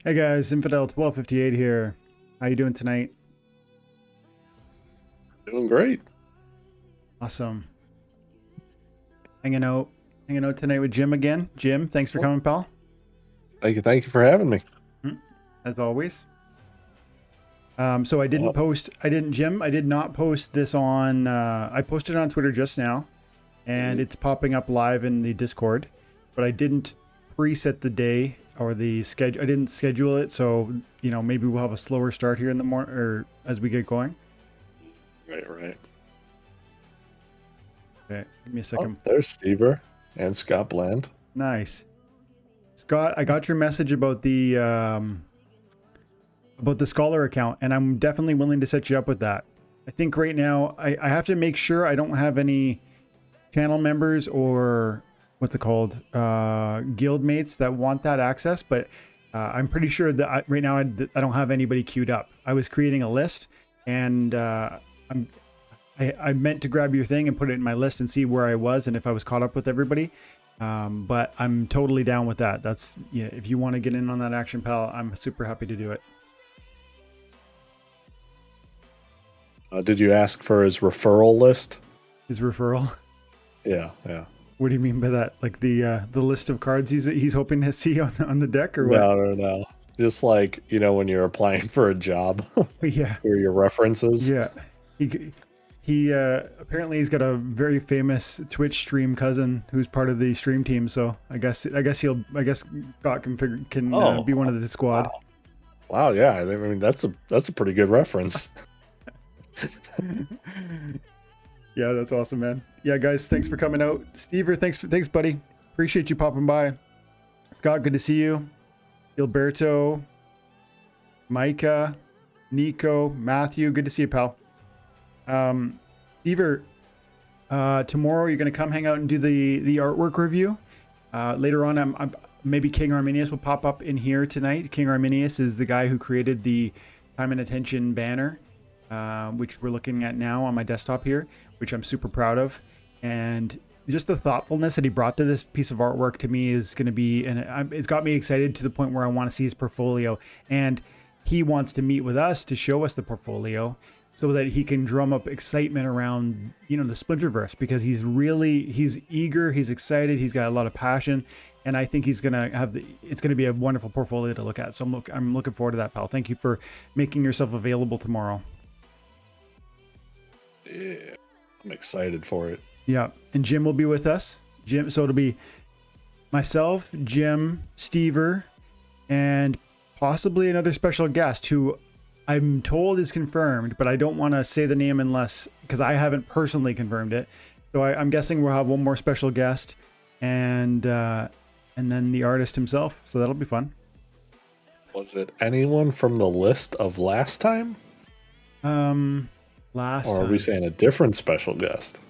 Hey guys, Infidel 1258 here. How you doing tonight? Doing great. Awesome. Hanging out, hanging out tonight with Jim again. Jim, thanks for Well, coming, pal. thank you for having me. Hmm, As always. So Uh, Jim, I did not post this on, I posted it on Twitter just now, and mhm. it's popping up live in the Discord, but I didn't preset the day or the schedule. I didn't schedule it, so, maybe we'll have a slower start here in the morning or as we get going. Right. Okay, give me a Oh, second. there's Stever and Scott Bland. Nice. Scott, I got your message about the Scholar account, and I'm definitely willing to set you up with that. I think right now I have to make sure I don't have any channel members or what's it called, guild mates that want that access, but I'm pretty sure that right now I don't have anybody queued up. I was creating a list, and I meant to grab your thing and put it in my list and see where I was and if I was caught up with everybody. But I'm totally down with that. That's, yeah, if you want to get in on that action, pal, I'm super happy to do it. Did you ask for his referral list? His referral. Yeah. What do you mean by that? Like the list of cards he's hoping to see on the deck, or what? No. Just like, when you're applying for a job, Yeah, here are your references. yeah. He apparently he's got a very famous Twitch stream cousin who's part of the stream team. So I guess Scott can be Oh, one of the squad. wow. Wow, yeah. I mean, that's a pretty good reference. Yeah, that's awesome, man. Yeah, guys, thanks for coming out. Stever, thanks, buddy. Appreciate you popping by. Scott, good to see you. Gilberto, Micah, Nico, Matthew, good to see you, pal. Stever, tomorrow you're gonna come hang out and do the artwork review. Later on, I'm maybe King Arminius will pop up in here tonight. King Arminius is the guy who created the time and attention banner, which we're looking at now on my desktop here, which I'm super proud of. And just the thoughtfulness that he brought to this piece of artwork to me is going to be, and it's got me excited to the point where I want to see his portfolio. And he wants to meet with us to show us the portfolio so that he can drum up excitement around, the Splinterverse, because he's eager, he's excited, he's got a lot of passion. And I think it's going to be a wonderful portfolio to look at. So I'm looking forward to that, pal. Thank you for making yourself available tomorrow. Yeah, I'm excited for it. Yeah, and Jim will be with us. So it'll be myself, Jim, Stever, and possibly another special guest who I'm told is confirmed, but I don't want to say the name because I haven't personally confirmed it. So I'm guessing we'll have one more special guest, and then the artist himself. So that'll be fun. Was it anyone from the list of last time? Last Or are we time. saying a different special guest?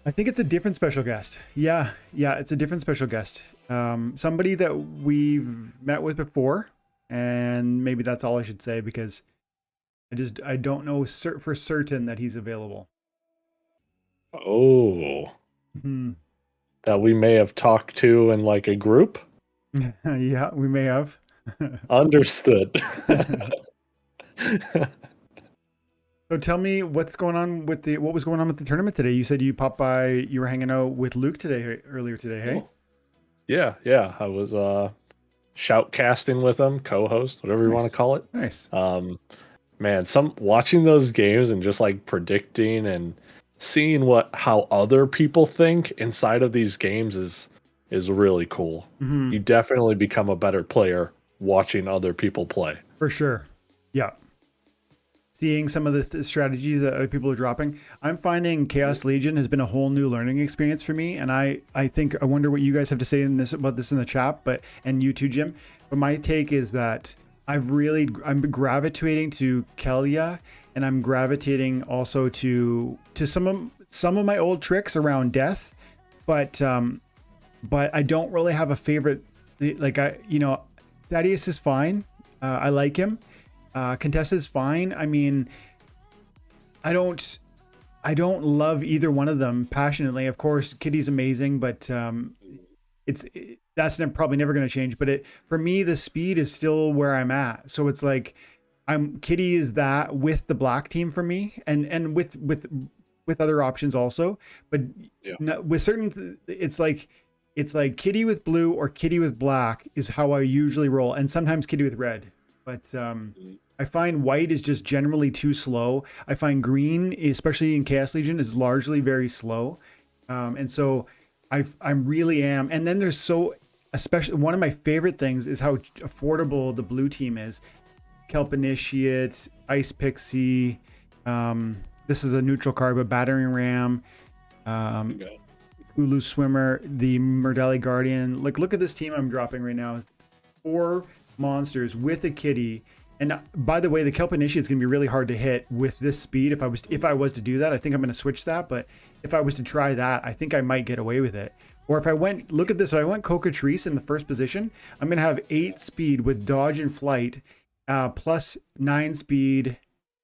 I think it's a different special guest. Yeah, it's a different special guest. Somebody that we've met with before, and maybe that's all I should say because I don't know for certain that he's available. Oh, Hmm. that we may have talked to in like a group? Yeah, we may have. Understood. So tell me what was going on with the tournament today? You said you popped by, you were hanging out with Luke earlier today, hey? Oh, yeah. I was shoutcasting with him, co-host, whatever you want Nice. to call it. Nice. Man, watching those games and just like predicting and seeing how other people think inside of these games is really cool. Hmm. You definitely become a better player watching other people play. For sure. Yeah. Seeing some of the strategies that other people are dropping, I'm finding Chaos Legion has been a whole new learning experience for me. And I wonder what you guys have to say about this in the chat, and you too, Jim. But my take is that I'm gravitating to Kelia, and I'm gravitating also to some of my old tricks around death, but I don't really have a favorite. Like Thaddeus is fine. I like him. Contessa's fine. I mean, I don't love either one of them passionately. Of course, Kitty's amazing, but that's probably never going to change. But for me, the speed is still where I'm at. So it's like Kitty is that with the black team for me, and with other options also. But with certain, it's like Kitty with blue or Kitty with black is how I usually roll, and sometimes Kitty with red. But I find white is just generally too slow. I find green, especially in Chaos Legion, is largely very slow. And so I really am. And then especially one of my favorite things is how affordable the blue team is. Kelp Initiate, Ice Pixie. This is a neutral card, but Battering Ram. Hulu Swimmer, the Murdelli Guardian. Like, look at this team I'm dropping right now. 4 monsters with a kitty. And by the way, the Kelp Initiate is going to be really hard to hit with this speed. If I was to do that, I think I'm going to switch that. But if I was to try that, I think I might get away with it. Or if I went, look at this, if I went Cocatrice in the first position, I'm going to have 8 speed with dodge and flight, plus 9 speed.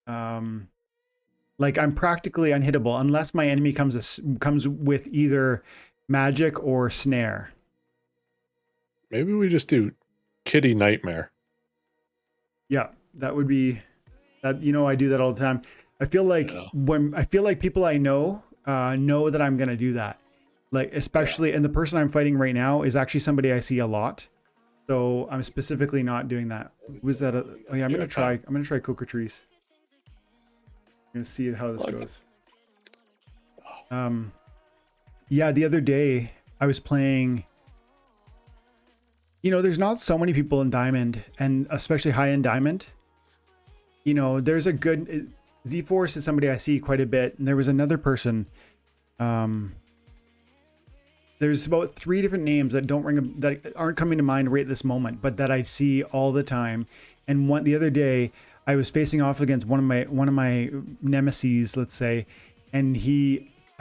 Like, I'm practically unhittable unless my enemy comes with either magic or snare. Maybe we just do Kitty Nightmare. Yeah, that would be that. I do that all the time. I feel like people I know that I'm gonna do that. Like, especially, and the person I'm fighting right now is actually somebody I see a lot. So I'm specifically not doing that. Was that oh yeah, I'm gonna try Cocatrice. I'm gonna see how this goes. Yeah, the other day I was playing. There's not so many people in Diamond, and especially high-end Diamond. There's a good... Z-Force is somebody I see quite a bit, and there was another person. There's about 3 different names that that aren't coming to mind right at this moment, but that I see all the time. And the other day, I was facing off against one of my nemesis, let's say, and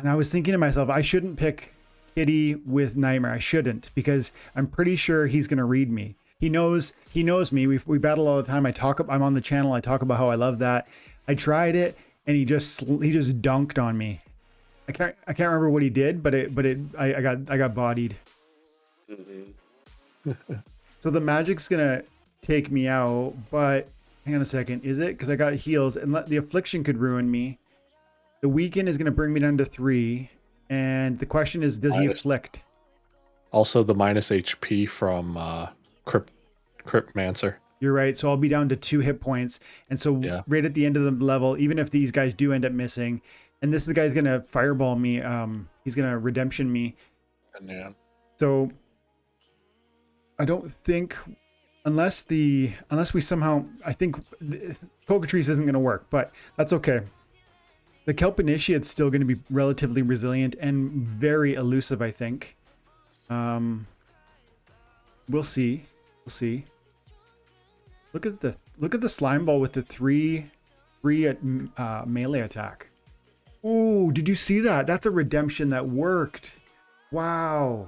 I was thinking to myself, I shouldn't pick Kitty with Nightmare. I shouldn't, because I'm pretty sure he's going to read me. He knows me. We battle all the time. I'm on the channel. I talk about how I love that. I tried it, and he just dunked on me. I can't remember what he did, but I got bodied. Mm-hmm. So the magic's gonna take me out, but hang on a second. Is it? Because I got heals, and the affliction could ruin me. The weaken is gonna bring me down to 3. And the question is, does he afflict? Also, the minus HP from Cryptmancer. You're right. So I'll be down to 2 hit points. And so right at the end of the level, even if these guys do end up missing, and this guy's going to fireball me, he's going to redemption me. Yeah. So I don't think, unless we somehow, I think Cocatrice isn't going to work, but that's okay. The Kelp Initiate's still going to be relatively resilient and very elusive, I think. We'll see. Look at the slime ball with the 3 melee attack. Ooh, did you see that? That's a redemption that worked. Wow.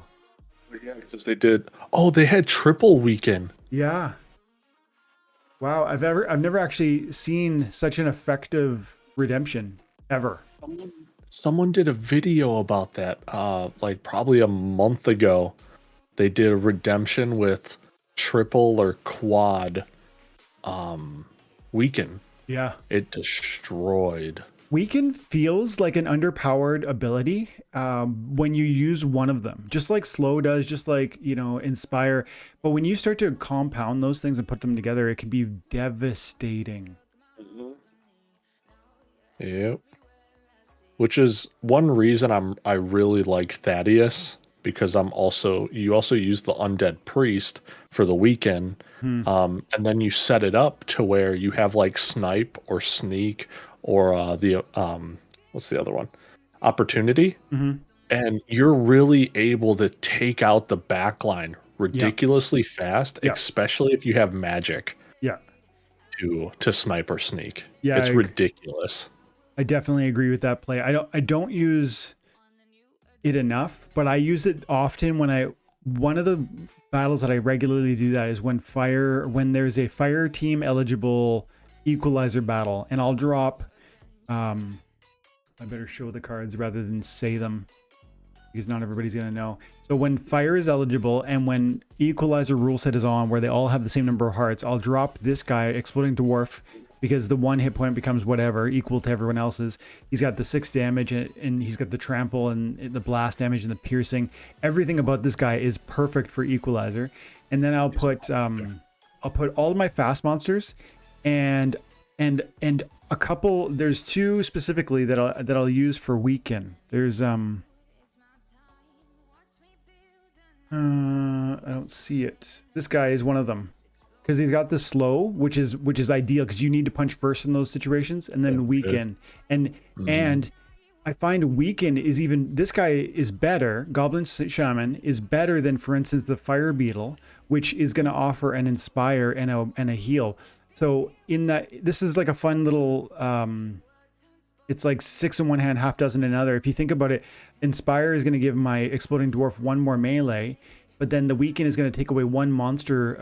Yeah, because they did. Oh, they had triple weaken. Yeah. Wow, I've never actually seen such an effective redemption ever. Someone did a video about that, like probably a month ago. They did a redemption with triple or quad weaken. Yeah. It destroyed. Weaken feels like an underpowered ability when you use one of them, just like Slow does, just like, Inspire. But when you start to compound those things and put them together, it can be devastating. Mm-hmm. Yep. Which is one reason I really like Thaddeus, because you also use the Undead Priest for the weekend, and then you set it up to where you have like Snipe or Sneak or what's the other one? Opportunity, and you're really able to take out the backline ridiculously fast, especially if you have magic. Yeah. To snipe or sneak. Yeah, it's ridiculous. I definitely agree with that play. I don't use it enough, but I use it often one of the battles that I regularly do that is when there's a fire team eligible equalizer battle, and I'll drop I better show the cards rather than say them. because not everybody's going to know. So when fire is eligible and when equalizer rule set is on, where they all have the same number of hearts, I'll drop this guy, Exploding Dwarf, because the 1 hit point becomes whatever, equal to everyone else's. He's got the 6 damage, and he's got the trample and the blast damage and the piercing. Everything about this guy is perfect for equalizer. And then I'll put all of my fast monsters and a couple. There's 2 specifically that I'll use for weaken. There's I don't see it. This guy is one of them, because he's got the slow, which is ideal because you need to punch first in those situations, and then weaken. And I find weaken is even, this guy is better. Goblin Shaman is better than, for instance, the Fire Beetle, which is going to offer an inspire and a heal. So in that, this is like a fun little, it's like 6 in one hand, half dozen in another. If you think about it, inspire is going to give my Exploding Dwarf 1 more melee, but then the weaken is going to take away one monster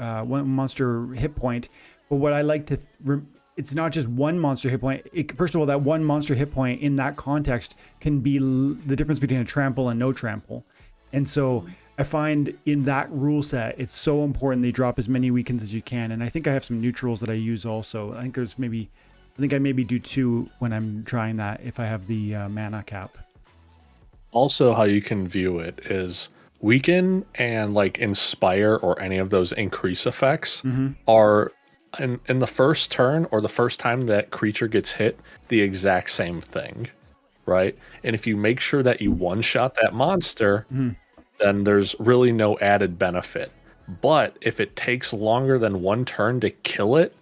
hit point. But what I like to, it's not just one monster hit point. First of all, that one monster hit point in that context can be the difference between a trample and no trample. And so I find in that rule set, it's so important they drop as many weakens as you can. And I think I have some neutrals that I use also. I think I maybe do 2 when I'm trying that, if I have the mana cap. Also, how you can view it is weaken and like inspire or any of those increase effects are in the first turn or the first time that creature gets hit, the exact same thing, right? And if you make sure that you one-shot that monster, then there's really no added benefit. But if it takes longer than 1 turn to kill it,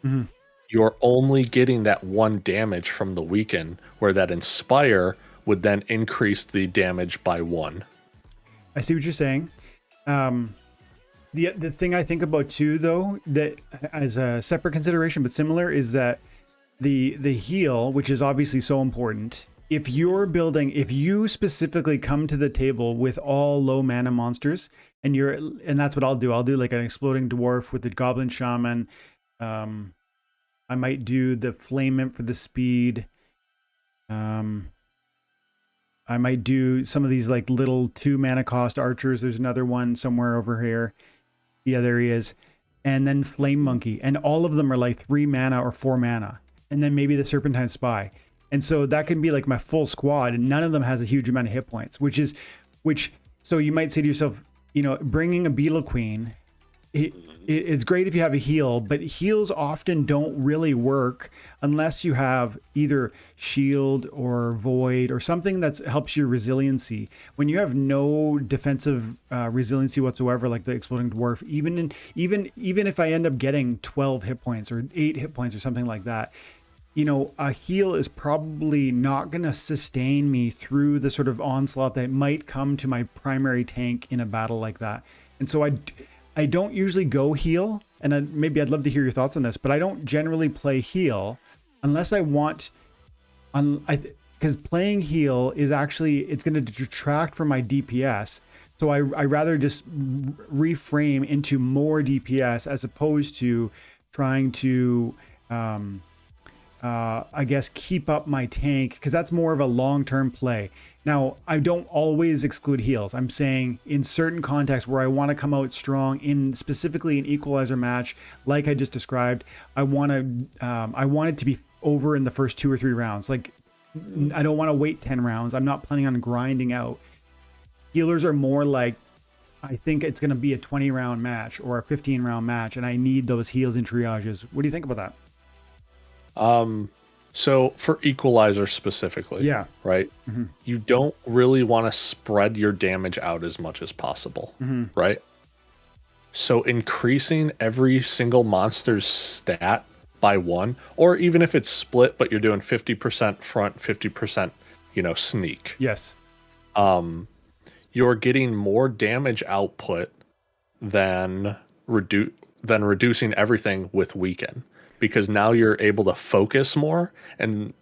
you're only getting that 1 damage from the weaken, where that inspire would then increase the damage by 1. I see what you're saying. The thing I think about too, though, that as a separate consideration but similar, is that the heal, which is obviously so important. If you specifically come to the table with all low mana monsters, and that's what I'll do. I'll do like an Exploding Dwarf with the Goblin Shaman. I might do the Flame Imp for the speed. I might do some of these like little 2 mana cost archers. There's another one somewhere over here. Yeah, there he is. And then Flame Monkey. And all of them are like 3 mana or 4 mana. And then maybe the Serpentine Spy. And so that can be like my full squad, and none of them has a huge amount of hit points, so you might say to yourself, bringing a Beetle Queen, it's great if you have a heal, but heals often don't really work unless you have either shield or void or something that helps your resiliency. When you have no defensive resiliency whatsoever, like the Exploding Dwarf, even if I end up getting 12 hit points or 8 hit points or something like that, a heal is probably not going to sustain me through the sort of onslaught that might come to my primary tank in a battle like that. And so I don't usually go heal, and maybe I'd love to hear your thoughts on this, but I don't generally play heal unless I want, because playing heal is actually, it's going to detract from my DPS. So I rather just reframe into more DPS as opposed to trying to, I guess, keep up my tank, because that's more of a long-term play. Now, I don't always exclude heals. I'm saying in certain contexts where I want to come out strong, specifically an equalizer match, like I just described, I want it to be over in the first 2 or 3 rounds. Like, I don't want to wait 10 rounds. I'm not planning on grinding out. Healers are more like, I think it's going to be a 20-round match or a 15-round match, and I need those heals and triages. What do you think about that? So for equalizer specifically, yeah, right? You don't really want to spread your damage out as much as possible, right? So increasing every single monster's stat by 1, or even if it's split, but you're doing 50% front, 50%, sneak. Yes. You're getting more damage output than reducing everything with weaken. Because now you're able to focus more, and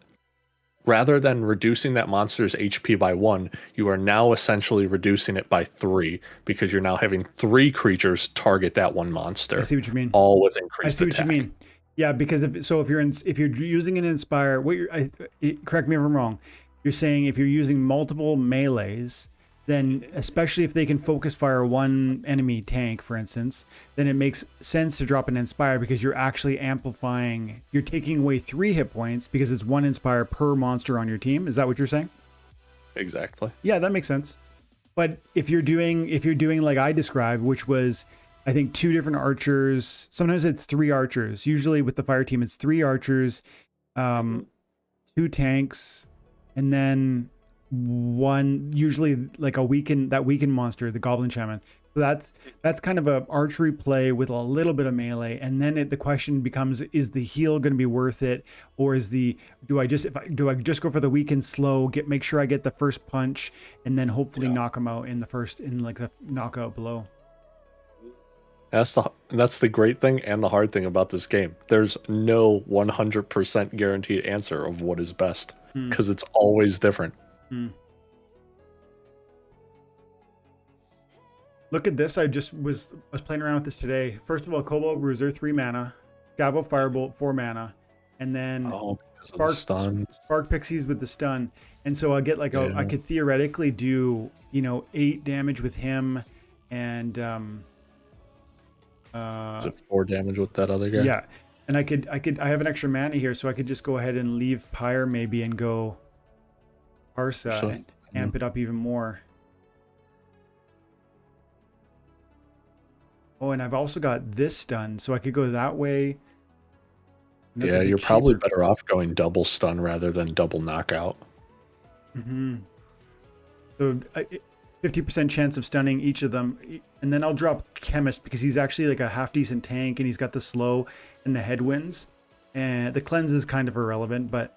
rather than reducing that monster's HP by 1, you are now essentially reducing it by 3, because you're now having 3 creatures target that one monster. I see what you mean. All with increased attack. I see what you mean. Yeah, because if you're using an inspire, correct me if I'm wrong. You're saying if you're using multiple melees, then especially if they can focus fire one enemy tank, for instance, then it makes sense to drop an inspire because you're actually amplifying. You're taking away 3 hit points because it's 1 inspire per monster on your team. Is that what you're saying? Exactly. Yeah, that makes sense. But if you're doing like I described, which was I think 2 different archers, sometimes it's 3 archers. Usually with the fire team, it's 3 archers, 2 tanks, and then 1 usually like that weakened monster, the goblin shaman. So that's kind of a archery play with a little bit of melee, and then the question becomes: is the heal going to be worth it, or do I just go for the weakened slow, make sure I get the first punch, and then hopefully knock him out in the knockout blow. That's the great thing and the hard thing about this game. There's no 100% guaranteed answer of what is best because it's always different. Look at this. I was playing around with this today. First of all, Cobalt Bruiser 3 mana, Scavo Firebolt 4 mana, and then Spark Pixies with the stun. And so I'll get I could theoretically do 8 damage with him, and is it 4 damage with that other guy? Yeah, and I have an extra mana here, so I could just go ahead and leave Pyre maybe and go Parsa and amp it up even more. Oh, and I've also got this stun, so I could go that way. Yeah, you're probably better off going double stun rather than double knockout. So 50% chance of stunning each of them, and then I'll drop Chemist because he's actually like a half decent tank, and he's got the slow and the headwinds, and the cleanse is kind of irrelevant. But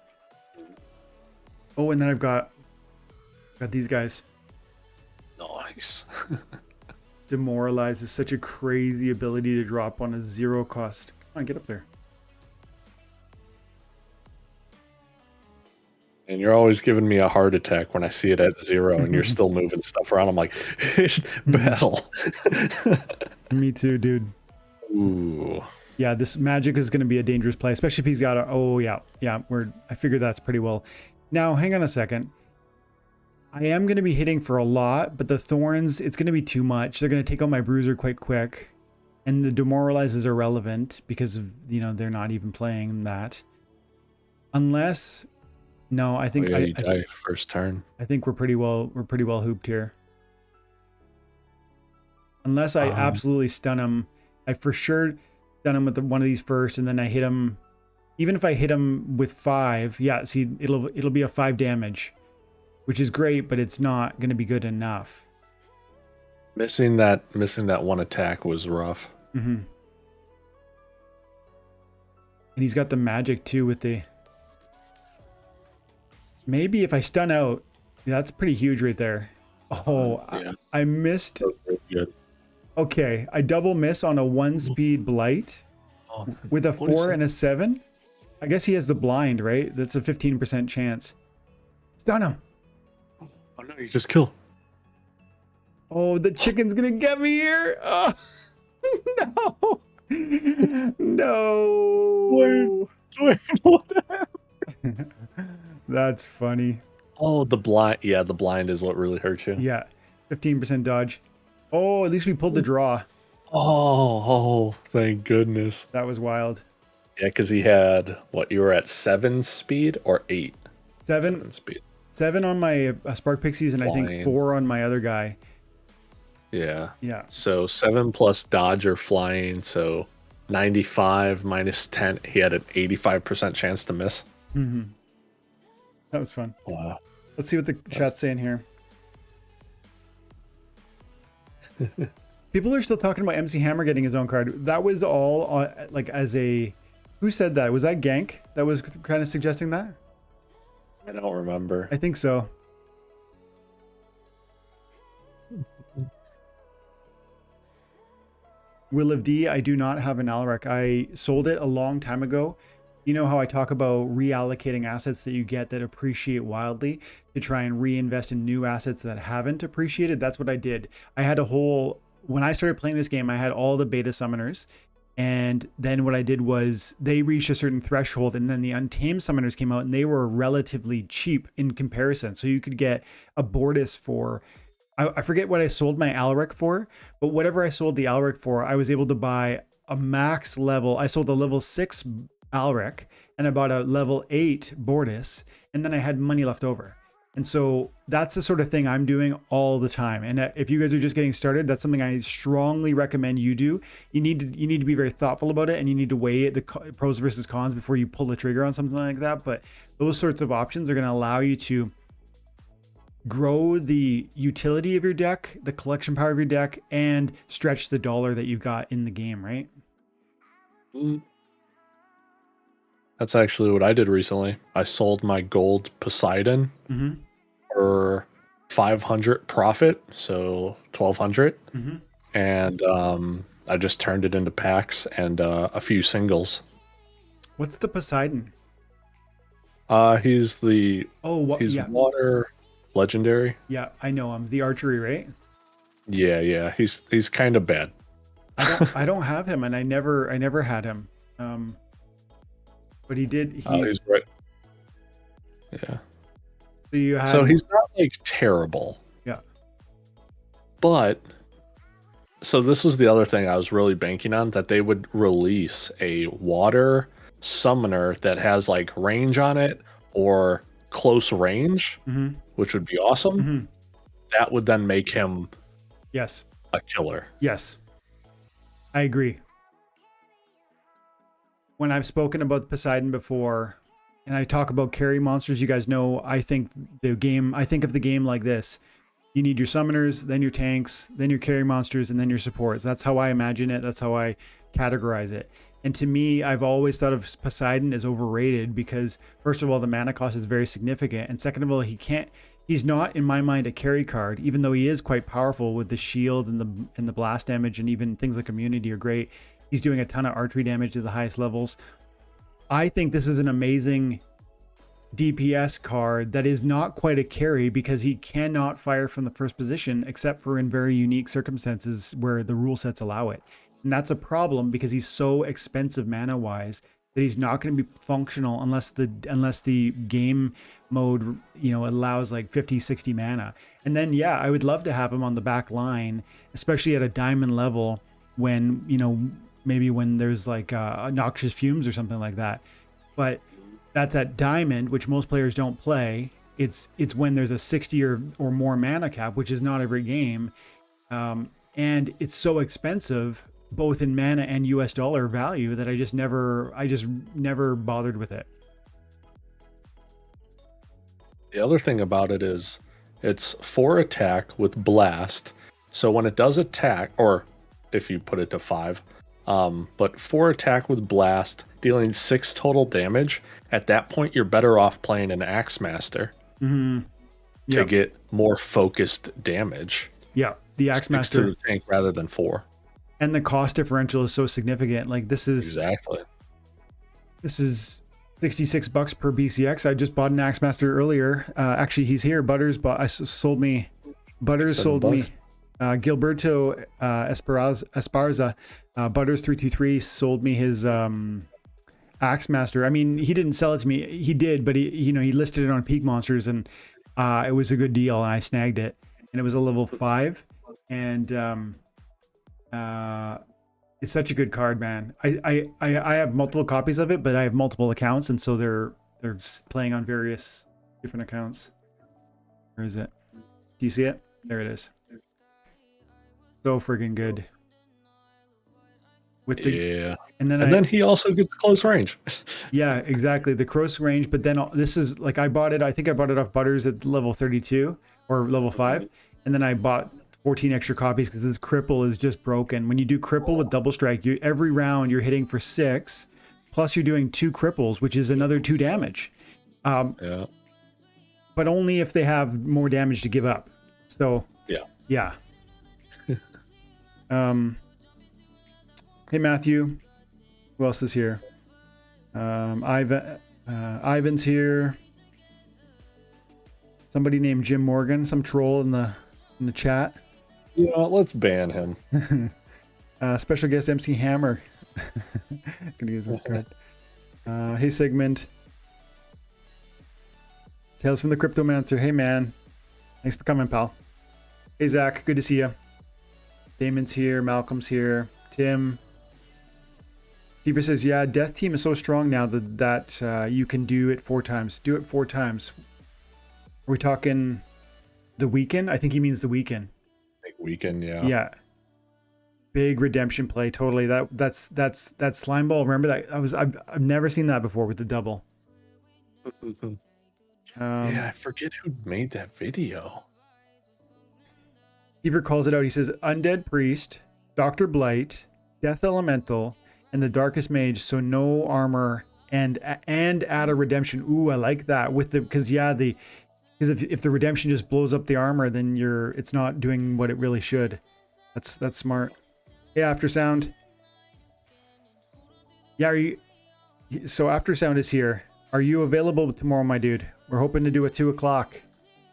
and then I've got these guys. Nice. Demoralize is such a crazy ability to drop on a 0 cost. Come on, get up there. And you're always giving me a heart attack when I see it at 0 and you're still moving stuff around. I'm like, battle. Me too, dude. Ooh. Yeah, this magic is going to be a dangerous play, especially if he's got I figured that's pretty well. Now, hang on a second. I am going to be hitting for a lot, but the thorns, it's going to be too much. They're going to take out my bruiser quite quick. And the demoralize is irrelevant because of, they're not even playing that. Unless, no, I think you die first turn. I think we're pretty well hooped here. Unless I absolutely stun him, I for sure stun him with one of these first, and then I hit him. Even if I hit him with 5, see, it'll be a 5 damage, which is great, but it's not going to be good enough. Missing that one attack was rough. And he's got the magic too with the. Maybe if I stun out, that's pretty huge right there. Oh, yeah. I missed. Good. Okay, I double miss on a 1 speed blight with a 4 and a 7. I guess he has the blind, right? That's a 15% chance. Stun him. Oh no, you just kill. Oh, the chicken's gonna get me here. Oh, no. No. Wait, what happened? That's funny. Oh, the blind. Yeah, the blind is what really hurt you. Yeah, 15% dodge. Oh, at least we pulled the draw. Oh, thank goodness. That was wild. Yeah, because he had, you were at 7 speed or 8? 7 speed. 7 on my Spark Pixies, and I think 4 on my other guy. Yeah. Yeah. So 7 plus dodge or flying, so 95 minus 10. He had an 85% chance to miss. That was fun. Wow. Let's see what the chat's saying here. People are still talking about MC Hammer getting his own card. That was all who said that? Was that Gank that was kind of suggesting that? I don't remember. I think so. Will of D, I do not have an Alrek. I sold it a long time ago. You know how I talk about reallocating assets that you get that appreciate wildly to try and reinvest in new assets that haven't appreciated? That's what I did. I had when I started playing this game, I had all the beta summoners. And then what I did was they reached a certain threshold, and then the untamed summoners came out, and they were relatively cheap in comparison. So you could get a Bortus for, I forget what I sold my Alaric for, but whatever I sold the Alaric for, I was able to buy a max level. I sold a level 6 Alaric and I bought a level 8 Bortus, and then I had money left over. And so that's the sort of thing I'm doing all the time. And if you guys are just getting started, that's something I strongly recommend you do. You need to be very thoughtful about it, and you need to weigh it, the pros versus cons, before you pull the trigger on something like that. But those sorts of options are going to allow you to grow the utility of your deck, the collection power of your deck, and stretch the dollar that you've got in the game, right? That's actually what I did recently. I sold my gold Poseidon for 500 profit, so 1200, and I just turned it into packs and a few singles. What's the Poseidon? He's the he's yeah. water legendary. Yeah, I know him. The archery, right? Yeah. He's kind of bad. I don't have him, and I never had him. But he did. He's right. Yeah. So he's not like terrible. Yeah. But so this was the other thing I was really banking on, that they would release a water summoner that has like range on it or close range, which would be awesome. That would then make him a killer. Yes. I agree. When I've spoken about Poseidon before and I talk about carry monsters, you guys know I think of the game like this. You need your summoners, then your tanks, then your carry monsters, and then your supports. That's how I imagine it. That's how I categorize it. And to me, I've always thought of Poseidon as overrated because, first of all, the mana cost is very significant. And second of all, he's not, in my mind, a carry card, even though he is quite powerful with the shield and the blast damage, and even things like immunity are great. He's doing a ton of archery damage to the highest levels. I think this is an amazing DPS card that is not quite a carry because he cannot fire from the first position except for in very unique circumstances where the rule sets allow it. And that's a problem because he's so expensive mana wise that he's not going to be functional unless the game mode, allows like 50, 60 mana. And then, yeah, I would love to have him on the back line, especially at a diamond level when, maybe when there's like noxious fumes or something like that. But that's at diamond, which most players don't play. It's when there's a 60 or more mana cap, which is not every game. And it's so expensive, both in mana and US dollar value, that I just never bothered with it. The other thing about it is it's 4 attack with blast. So when it does attack, or if you put it to 5, but 4 attack with blast, dealing 6 total damage. At that point, you're better off playing an Axe Master to get more focused damage. Yeah, the Axe Master to the tank rather than 4. And the cost differential is so significant. Like this is $66 per BCX. I just bought an Axe Master earlier. Actually, he's here. Butters sold me. Gilberto Esparza, Butters 323 sold me his Axe Master. I mean, he didn't sell it to me. He did, but he listed it on Peak Monsters, and it was a good deal, and I snagged it. And it was a level 5, and it's such a good card, man. I have multiple copies of it, but I have multiple accounts, and so they're playing on various different accounts. Where is it? Do you see it? There it is. So freaking good. And then he also gets close range. Yeah, exactly. The close range, but then this is like I think I bought it off Butters at level 32 or level 5, and then I bought 14 extra copies because this cripple is just broken. When you do cripple with double strike, every round you're hitting for 6, plus you're doing 2 cripples, which is another 2 damage. But only if they have more damage to give up. So yeah. Hey Matthew, who else is here? Ivan's here. Somebody named Jim Morgan, some troll in the chat. Yeah, let's ban him. Special guest MC Hammer. Gonna use that card. Hey Sigmund. Tales from the Cryptomancer. Hey man, thanks for coming, pal. Hey, Zach. Good to see you. Damon's here. Malcolm's here. Tim. Steve says, yeah, Death Team is so strong now that you can do it 4 times. Do it 4 times. Are we talking the weekend? I think he means the weekend. Big weekend, yeah. Yeah. Big redemption play. Totally. That's slime ball. Remember that? I've never seen that before with the double. Yeah, I forget who made that video. Beaver calls it out. He says, Undead Priest, Dr. Blight, Death Elemental, and the Darkest Mage, so no armor and add a redemption. Ooh, I like that with the because if the redemption just blows up the armor, then it's not doing what it really should. That's smart. Hey, Aftersound. Yeah, so Aftersound is here. Are you available tomorrow, my dude? We're hoping to do a 2 o'clock.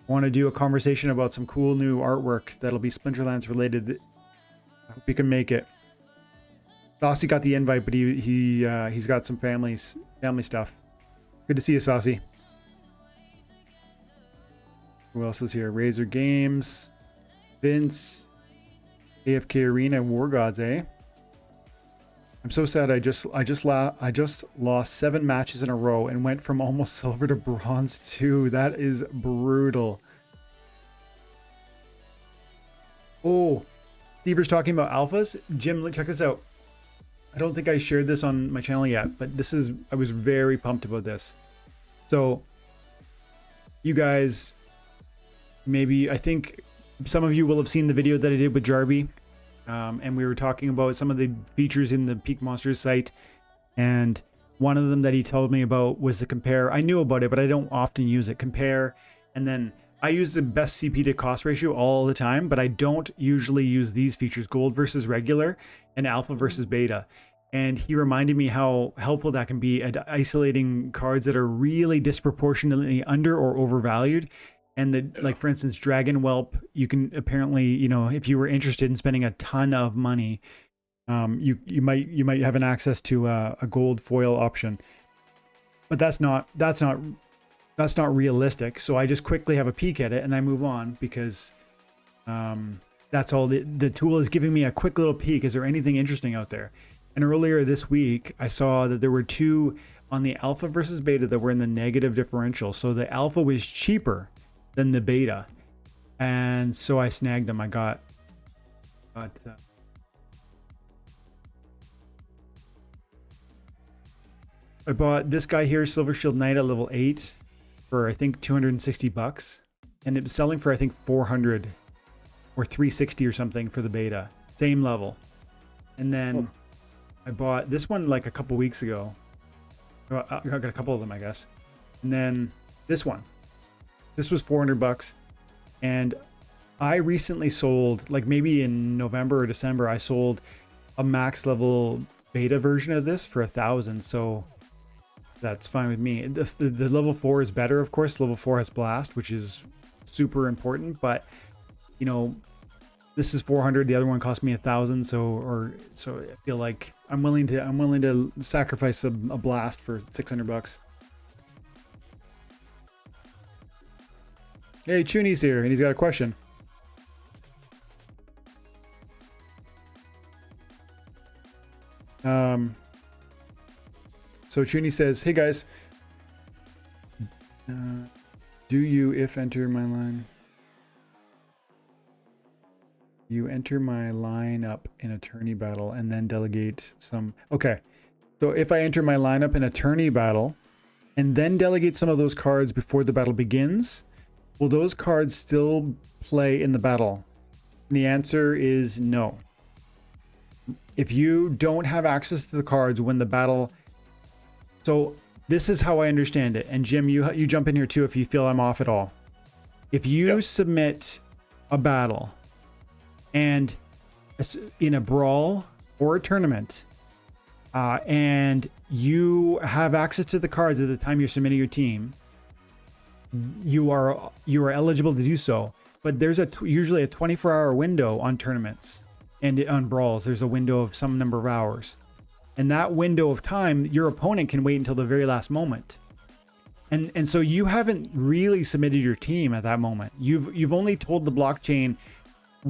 I want to do a conversation about some cool new artwork that'll be Splinterlands related. I hope you can make it. Saucy got the invite, but he's got some family stuff. Good to see you, Saucy. Who else is here? Razor Games, Vince, AFK Arena, War Gods, eh? I'm so sad. I just lost 7 matches in a row and went from almost silver to bronze 2. That is brutal. Oh, Stever's talking about alphas. Jim, check this out. I don't think I shared this on my channel yet, but I was very pumped about this. So you guys, maybe, I think some of you will have seen the video that I did with Jarby. And we were talking about some of the features in the Peak Monsters site. And one of them that he told me about was the compare. I knew about it, but I don't often use it. Compare. And then I use the best CP to cost ratio all the time, but I don't usually use these features, gold versus regular and alpha versus beta. And he reminded me how helpful that can be at isolating cards that are really disproportionately under or overvalued. And like, for instance, Dragon Whelp, you can apparently, if you were interested in spending a ton of money, you might have an access to a gold foil option, but that's not realistic. So I just quickly have a peek at it and I move on because that's all the tool is giving me, a quick little peek. Is there anything interesting out there? And earlier this week, I saw that there were 2 on the alpha versus beta that were in the negative differential. So the alpha was cheaper than the beta, and so I snagged them. I bought this guy here, Silver Shield Knight at level 8 for I think $260, and it was selling for I think 400 or 360 or something for the beta, same level. And then I bought this one like a couple weeks ago. I got a couple of them, I guess. And then this one. This was $400, and I recently sold, like maybe in November or December, I sold a max level beta version of this for 1,000. So that's fine with me. The level 4 is better, of course. Level 4 has blast, which is super important, but this is 400. The other one cost me 1,000. So I feel like I'm willing to sacrifice a blast for $600. Hey, Chuni's here, and he's got a question. So Chuni says, hey guys, do you, if enter my line, you enter my lineup in a tourney battle and then delegate some, okay. So if I enter my lineup in a tourney battle and then delegate some of those cards before the battle begins, will those cards still play in the battle? And the answer is no. If you don't have access to the cards when the battle... So this is how I understand it. And Jim, you jump in here too if you feel I'm off at all. If you submit a battle and in a brawl or a tournament, and you have access to the cards at the time you're submitting your team, you are eligible to do so. But there's usually a 24-hour window on tournaments, and on brawls there's a window of some number of hours, and that window of time your opponent can wait until the very last moment, and so you haven't really submitted your team at that moment. You've only told the blockchain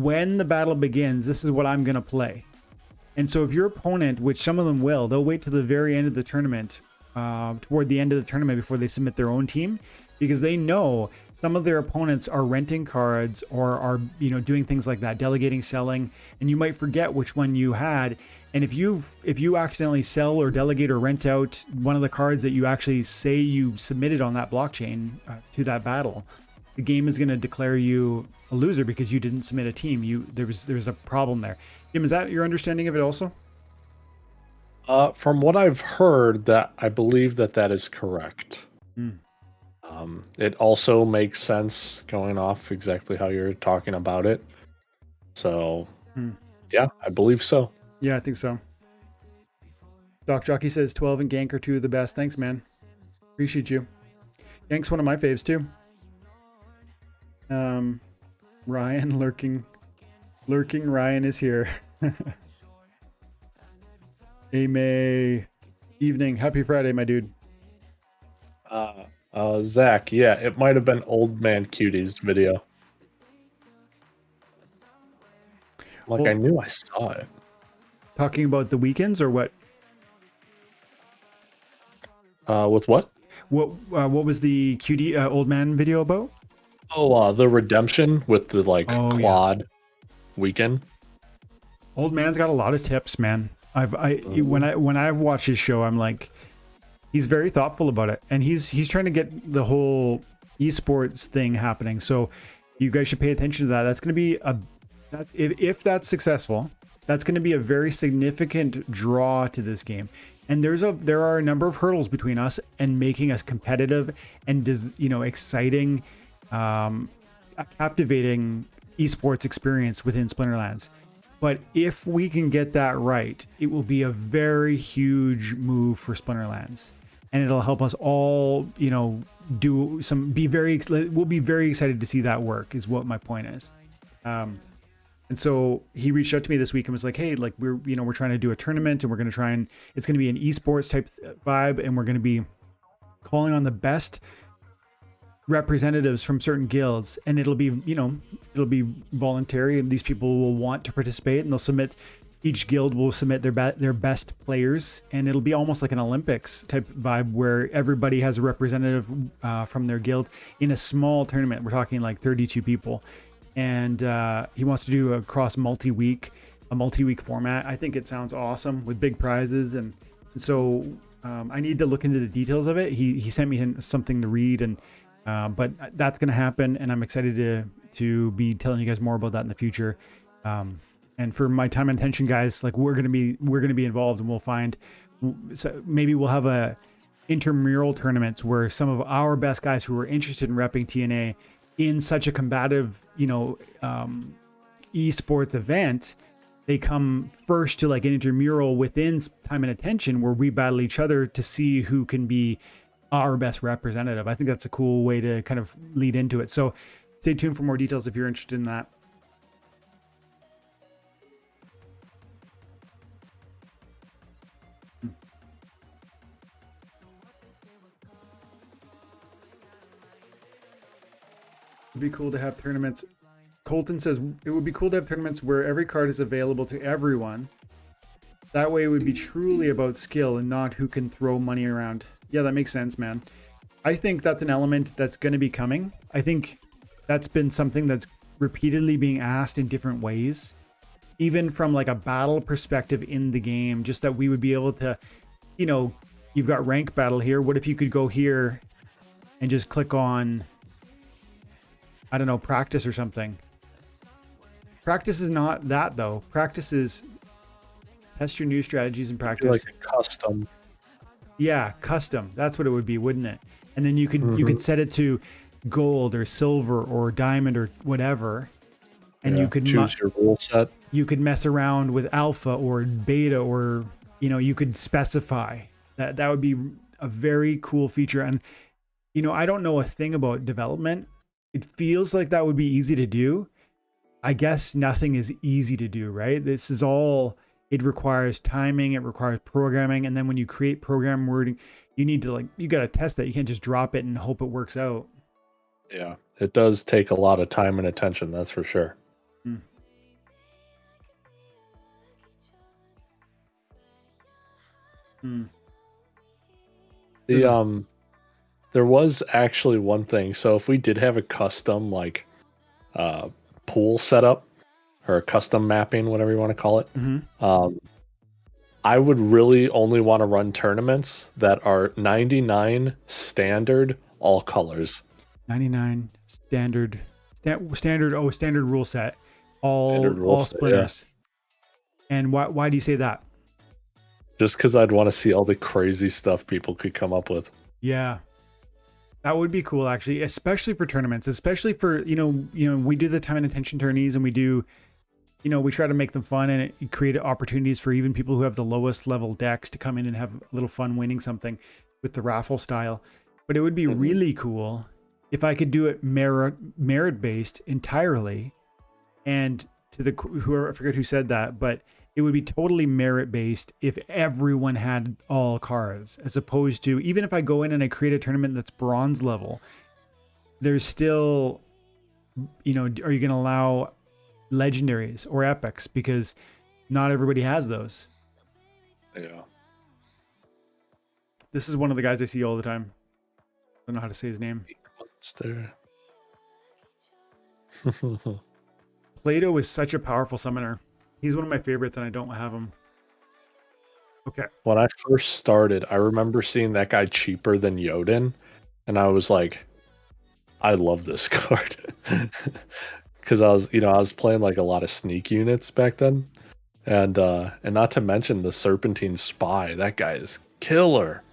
when the battle begins, this is what I'm going to play. And so if your opponent, which some of them will, they'll wait to the very end of the tournament, toward the end of the tournament before they submit their own team, because they know some of their opponents are renting cards or are, you know, doing things like that, delegating, selling, and you might forget which one you had. And if you accidentally sell or delegate or rent out one of the cards that you actually say you submitted on that blockchain to that battle, the game is going to declare you a loser because you didn't submit a team. There's a problem there. Jim, is that your understanding of it also? From what I've heard, that I believe that is correct. It also makes sense going off exactly how you're talking about it. So, yeah, I believe so. Yeah, I think so. Doc Jockey says 12 and Gank are two of the best. Thanks, man. Appreciate you. Gank's one of my faves too. Ryan lurking Ryan is here. Hey May, evening, happy Friday, my dude. Zach, yeah, it might have been Old Man Cutie's video. Like, well, I knew I saw it. Talking about the weekends or what? With what? What was the Cutie Old Man video about? Oh, the redemption with the quad weekend. Old Man's got a lot of tips, man. When I've watched his show, I'm like, he's very thoughtful about it, and he's trying to get the whole esports thing happening. So you guys should pay attention to that. That's going to be if that's successful, that's going to be a very significant draw to this game. And there are a number of hurdles between us and making us competitive and exciting, a captivating esports experience within Splinterlands. But if we can get that right, it will be a very huge move for Splinterlands, and it'll help us all, we'll be very excited to see that work, is what my point is. And so he reached out to me this week and was like, hey, we're trying to do a tournament, and we're going to it's going to be an esports type vibe, and we're going to be calling on the best representatives from certain guilds, and it'll be voluntary, and these people will want to participate, and each guild will submit their best players, and it'll be almost like an Olympics type vibe where everybody has a representative from their guild in a small tournament. We're talking like 32 people. And he wants to do a multi-week format. I think it sounds awesome with big prizes, and so I need to look into the details of it. He sent me something to read, and but that's going to happen, and I'm excited to be telling you guys more about that in the future. And for my time and attention, guys, we're going to be involved, and maybe we'll have a intramural tournaments where some of our best guys who are interested in repping TNA in such a combative, esports event, they come first to an intramural within time and attention where we battle each other to see who can be our best representative. I think that's a cool way to kind of lead into it. So stay tuned for more details if you're interested in that. It'd be cool to have tournaments. Colton says it would be cool to have tournaments where every card is available to everyone. That way it would be truly about skill and not who can throw money around. Yeah, that makes sense, man. I think that's an element that's going to be coming. I think that's been something that's repeatedly being asked in different ways, even from a battle perspective in the game, just that we would be able to, you've got rank battle here. What if you could go here and just click on, I don't know, practice or something. Practice is not that, though. Practice is test your new strategies and practice. Like a custom. Yeah, custom. That's what it would be, wouldn't it? And then you could set it to gold or silver or diamond or whatever, and you could choose your rule set. You could mess around with alpha or beta, or you could specify that. That would be a very cool feature. And I don't know a thing about development. It feels like that would be easy to do. I guess nothing is easy to do, right? This is all, it requires timing, it requires programming. And then when you create program wording, you need to you got to test that. You can't just drop it and hope it works out. Yeah, it does take a lot of time and attention. That's for sure. Hmm. The there was actually one thing. So if we did have a custom like pool setup or a custom mapping, whatever you want to call it, um, I would really only want to run tournaments that are 99 standard all colors. 99 standard, standard rule set, Standard all rules, yeah. splinters. And why do you say that? Just because I'd want to see all the crazy stuff people could come up with. Yeah, that would be cool actually, especially for tournaments, especially for we do the time and attention tourneys, and we do, we try to make them fun, and it create opportunities for even people who have the lowest level decks to come in and have a little fun winning something with the raffle style. But it would be really cool if I could do it merit based entirely. And to the whoever, I forget who said that, but it would be totally merit based if everyone had all cards, as opposed to, even if I go in and I create a tournament that's bronze level, there's still, are you going to allow legendaries or epics, because not everybody has those. Yeah. This is one of the guys I see all the time. I don't know how to say his name. Monster. Plato is such a powerful summoner. He's one of my favorites, and I don't have him. Okay. When I first started, I remember seeing that guy cheaper than Yodin, and I was like, I love this card. Because I was playing like a lot of sneak units back then. And not to mention the Serpentine Spy. That guy is killer.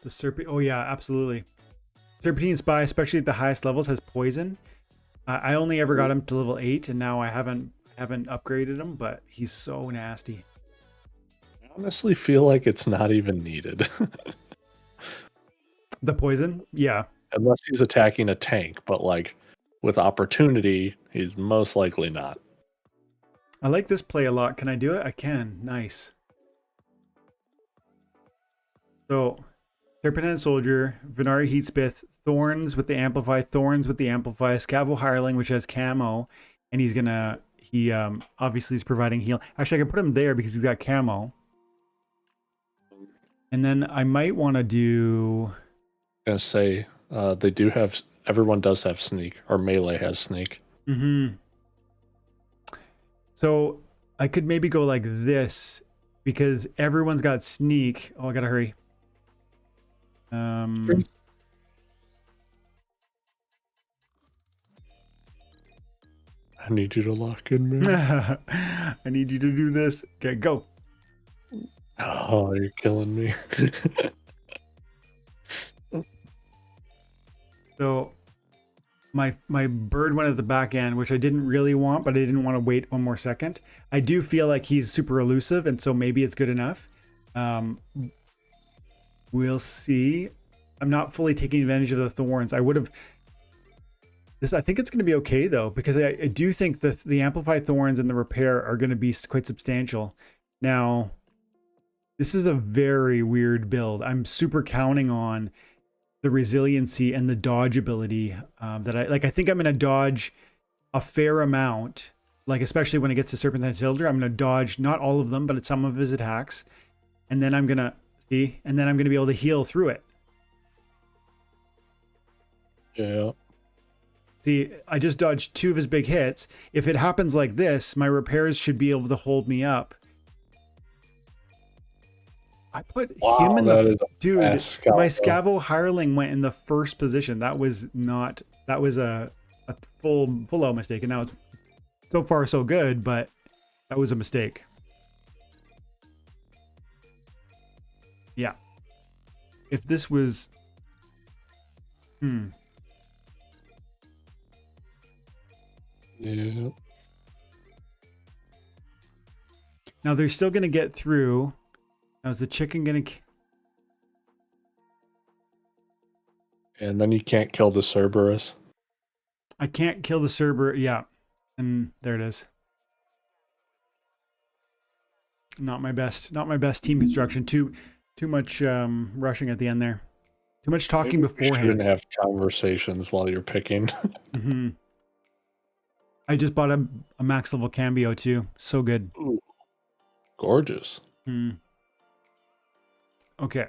The Serpent. Oh yeah, absolutely. Serpentine Spy, especially at the highest levels, has poison. I only ever got him to level 8, and now I haven't upgraded him, but he's so nasty. I honestly feel like it's not even needed. The poison? Yeah. Unless he's attacking a tank, but like with opportunity, he's most likely not. I like this play a lot. Can I do it? I can. Nice. So, Serpentine Soldier, Venari Heatspith, Thorns with the Amplify, Scavo Hireling, which has camo, and he obviously is providing heal. Actually, I can put him there because he's got camo. And then I might want to do... I'm gonna say they do have, everyone does have sneak, or melee has sneak. So I could maybe go like this, because everyone's got sneak. Oh, I gotta hurry. I need you to lock in, man. I need you to do this. Okay, go. Oh, you're killing me. So my bird went at the back end, which I didn't really want, but I didn't want to wait one more second. I do feel like he's super elusive, and so maybe it's good enough. We'll see. I'm not fully taking advantage of the thorns. I would have this. I think it's going to be okay though, because I do think the amplified thorns and the repair are going to be quite substantial. Now, this is a very weird build. I'm super counting on the resiliency and the dodge ability that I think I'm going to dodge a fair amount, like especially when it gets to Serpentine Soldier. I'm going to dodge not all of them, but some of his attacks, and then I'm going to be able to heal through it. Yeah. See, I just dodged 2 of his big hits. If it happens like this, my repairs should be able to hold me up. I put him in the dude. My Scavo Hireling went in the first position. That was a full-out mistake, and now it's so far so good, but that was a mistake. Yeah. If this was Yeah. Now they're still going to get through. Now is the chicken going to... And then you can't kill the Cerberus. I can't kill the Cerberus. Yeah. And there it is. Not my best team construction. Too much rushing at the end there. Too much talking beforehand. You shouldn't have conversations while you're picking. I just bought a max level cambio too. So good. Ooh, gorgeous. Okay.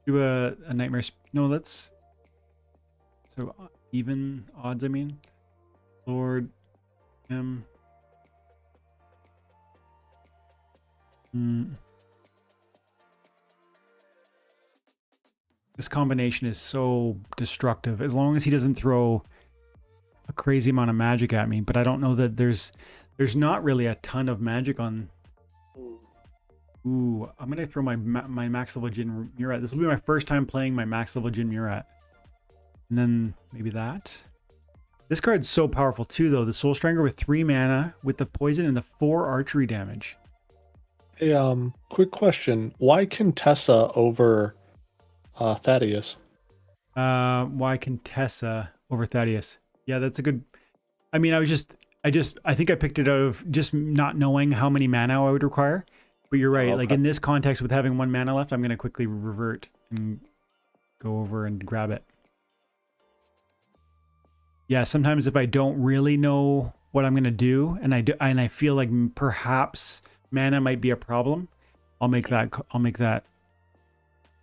Do a nightmare. No, let's. So even odds, I mean. Lord M. This combination is so destructive. As long as he doesn't throw a crazy amount of magic at me, but I don't know that there's not really a ton of magic on. Ooh, I'm gonna throw my max level Jin Murat. This will be my first time playing my max level Jin Murat, and then maybe that. This card's so powerful too, though. The Soul Stranger with 3 mana, with the poison and the 4 archery damage. Hey, quick question: why Contessa over Thaddeus? Why Contessa over Thaddeus? Yeah, that's a good. I mean, I think I picked it out of just not knowing how many mana I would require. But you're right. Okay. Like in this context, with having 1 mana left, I'm gonna quickly revert and go over and grab it. Yeah, sometimes if I don't really know what I'm gonna do, and I feel like perhaps mana might be a problem, I'll make that.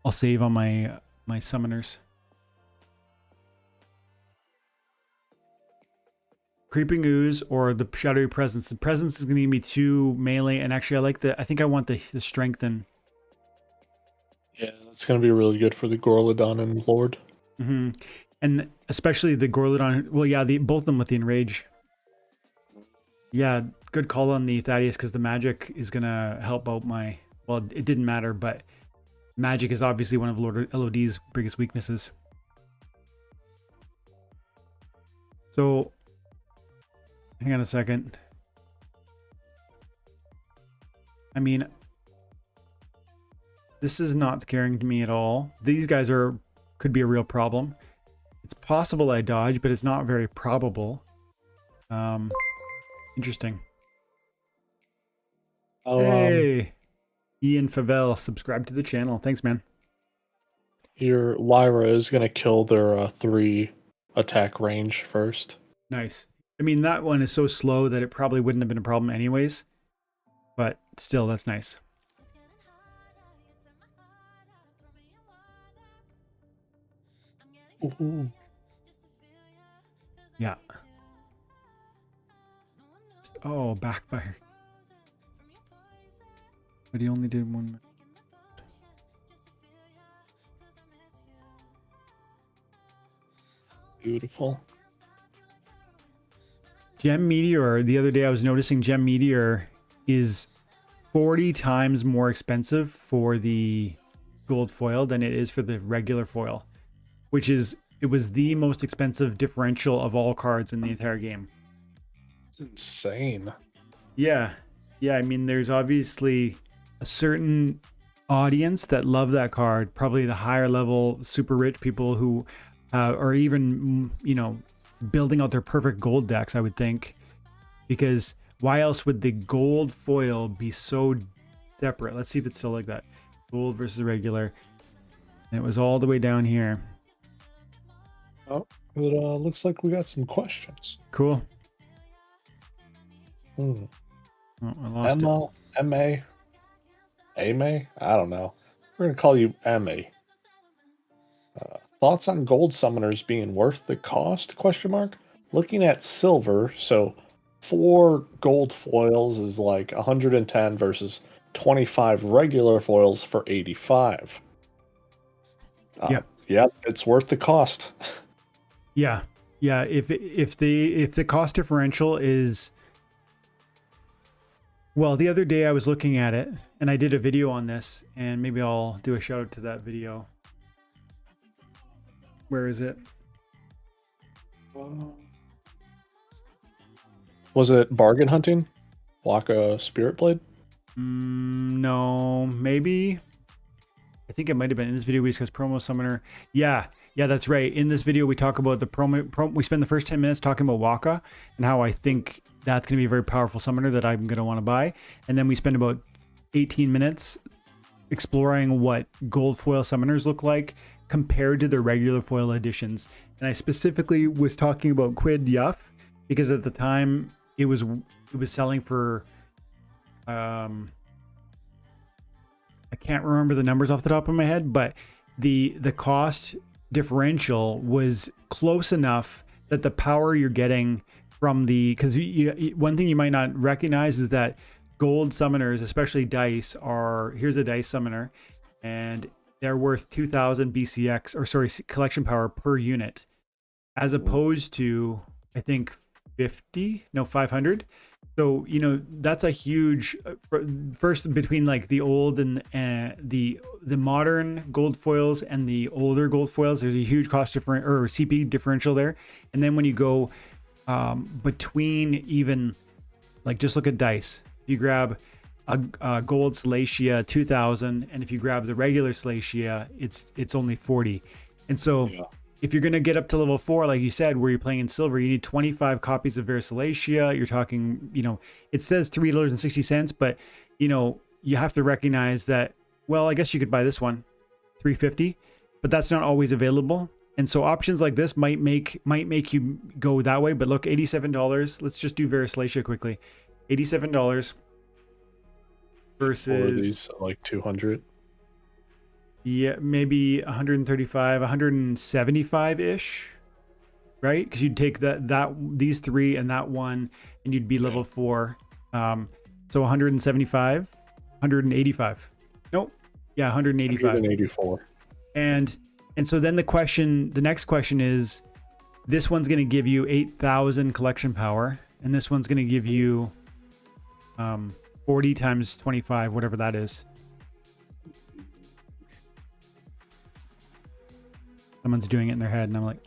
I'll save on my summoners. Creeping Ooze or the Shadowy Presence. The Presence is going to give me 2 melee, and actually I think I want the Strengthen. Yeah, that's going to be really good for the Gorladon and Lord. Mm-hmm. And especially the Gorladon. Well, yeah, both of them with the Enrage. Yeah, good call on the Thaddeus, because the magic is going to help out my... Well, it didn't matter, but magic is obviously one of Lord LOD's biggest weaknesses. So... hang on a second. I mean, this is not scaring to me at all. These guys could be a real problem. It's possible I dodge, but it's not very probable. Interesting. Oh, hey, Ian Favel, subscribe to the channel. Thanks, man. Your Lyra is going to kill their 3 attack range first. Nice. I mean, that one is so slow that it probably wouldn't have been a problem anyways. But still, that's nice. Ooh. Yeah. Oh, backfire. But he only did 1. Beautiful. Gem Meteor, the other day I was noticing Gem Meteor is 40 times more expensive for the gold foil than it is for the regular foil, which is, it was the most expensive differential of all cards in the entire game. It's insane. Yeah. Yeah, I mean, there's obviously a certain audience that love that card, probably the higher level, super rich people who are even, you know, building out their perfect gold decks, I would think, because why else would the gold foil be so separate? Let's see if it's still like that. Gold versus regular. And it was all the way down here. Oh, it looks like we got some questions. Cool. Hmm. Oh, I lost Emma, M-A, A-May? I don't know. We're going to call you M-A. Thoughts on gold summoners being worth the cost? Question mark. Looking at silver, so 4 gold foils is like 110 versus 25 regular foils for 85. Yeah, it's worth the cost. Yeah. Yeah, if the cost differential is, well, the other day I was looking at it and I did a video on this, and maybe I'll do a shout out to that video. Where is it? Was it bargain hunting? Waka Spirit Blade? No, maybe. I think it might have been in this video we discussed promo summoner. Yeah, that's right. In this video we talk about the promo. We spend the first 10 minutes talking about Waka and how I think that's going to be a very powerful summoner that I'm going to want to buy. And then we spend about 18 minutes exploring what gold foil summoners look like compared to the regular foil editions. And I specifically was talking about Quid Yuff because at the time it was selling for I can't remember the numbers off the top of my head, but the cost differential was close enough that the power you're getting from the, because one thing you might not recognize is that gold summoners, especially dice, here's a dice summoner, and they're worth 2000 BCX, or sorry, collection power per unit, as opposed to, I think, 500. So, that's a huge, first between like the old and the modern gold foils and the older gold foils, there's a huge cost different or CP differential there. And then when you go between, even like, just look at dice. You grab a gold Salacia 2000, and if you grab the regular Salacia, it's only 40. And so if you're going to get up to level 4, like you said, where you're playing in silver, you need 25 copies of Salacia. You're talking, it says $3.60, but you have to recognize that, well, I guess you could buy this one, $3.50, but that's not always available. And so options like this might make you go that way. But look, $87. Let's just do Salacia quickly. $87 versus these like 200. Yeah, maybe 135, 175 ish, right? Because you'd take these three and that one, and you'd be level 4. So 175, 185. Nope. Yeah, 185. 184. And so then the next question is, this one's going to give you 8,000 collection power, and this one's going to give you 40 times 25, whatever that is. Someone's doing it in their head, and I'm like,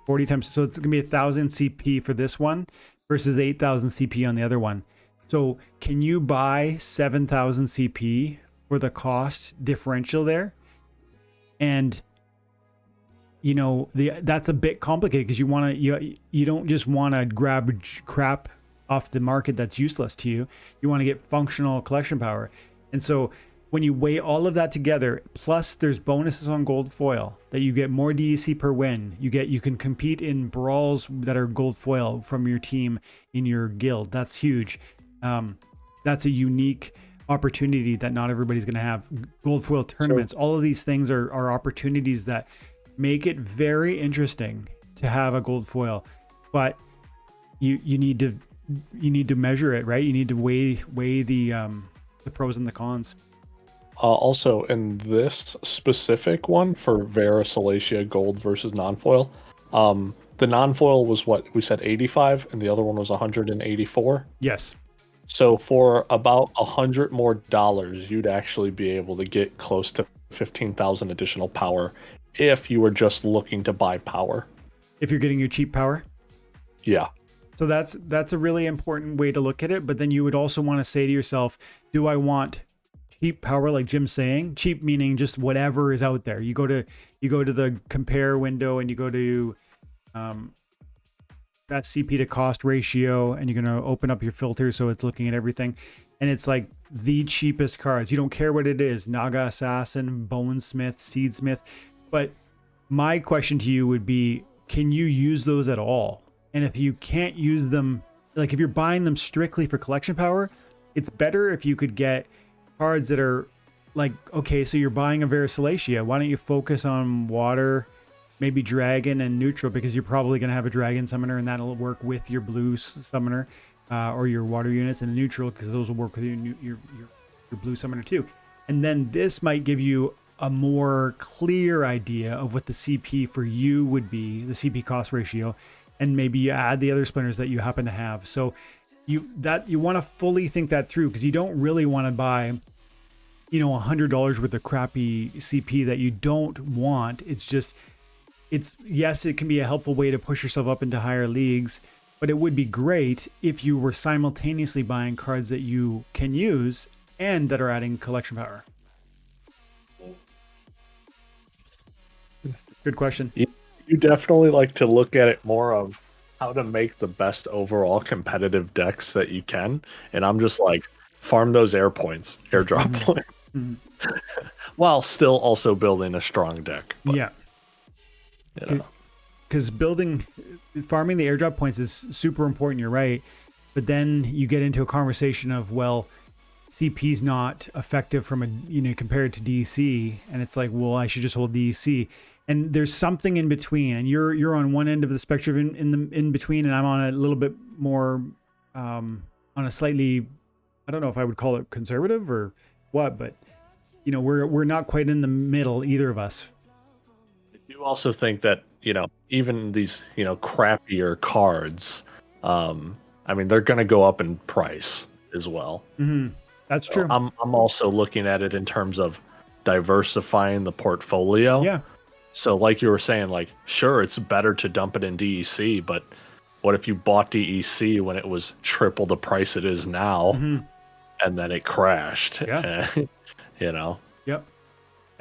40 times. So it's gonna be 1,000 CP for this one versus 8,000 CP on the other one. So can you buy 7,000 CP for the cost differential there? And that's a bit complicated, because you don't just want to grab crap off the market that's useless to you. You want to get functional collection power. And so when you weigh all of that together, plus there's bonuses on gold foil that you get more DEC per win. You can compete in brawls that are gold foil from your team in your guild. That's huge. That's a unique opportunity that not everybody's going to have. Gold foil tournaments, all of these things are opportunities that make it very interesting to have a gold foil, but you need to measure it, right? You need to weigh the pros and the cons. Also, in this specific one for Salacia Gold versus non-foil, the non-foil was what we said, 85, and the other one was 184. Yes. So for about $100 more, you'd actually be able to get close to 15,000 additional power if you were just looking to buy power. If you're getting your cheap power. Yeah. So that's a really important way to look at it. But then you would also want to say to yourself, do I want cheap power, like Jim's saying? Cheap meaning just whatever is out there. You go to the compare window, and you go to that CP to cost ratio, and you're going to open up your filter so it's looking at everything, and it's like the cheapest cards. You don't care what it is, Naga Assassin, Bonesmith, Seedsmith. But my question to you would be, can you use those at all? And if you can't use them, like if you're buying them strictly for collection power, it's better if you could get cards that are like, okay, so you're buying a Salacia. Why don't you focus on water, maybe dragon and neutral, because you're probably going to have a dragon summoner, and that'll work with your blue summoner or your water units, and neutral, because those will work with your blue summoner too. And then this might give you a more clear idea of what the CP for you would be, the CP cost ratio, and maybe you add the other splinters that you happen to have. So you want to fully think that through, because you don't really want to buy $100 worth of crappy CP that you don't want. Yes, it can be a helpful way to push yourself up into higher leagues, but it would be great if you were simultaneously buying cards that you can use and that are adding collection power. Good question. You definitely like to look at it more of how to make the best overall competitive decks that you can. And I'm just like, farm those airdrop points. Mm-hmm. While still also building a strong deck. But, yeah. Because farming the airdrop points is super important, you're right. But then you get into a conversation of, well, CP's not effective from compared to DEC, and it's like, well, I should just hold DEC. And there's something in between, and you're on one end of the spectrum in between, and I'm on a little bit more on a slightly, I don't know if I would call it conservative or what, but we're not quite in the middle, either of us. I do also think that even these crappier cards, I mean, they're going to go up in price as well. Mm-hmm. That's true. I'm also looking at it in terms of diversifying the portfolio. Yeah. So like you were saying, like, sure, it's better to dump it in DEC, but what if you bought DEC when it was triple the price it is now, and then it crashed? Yeah. Yep.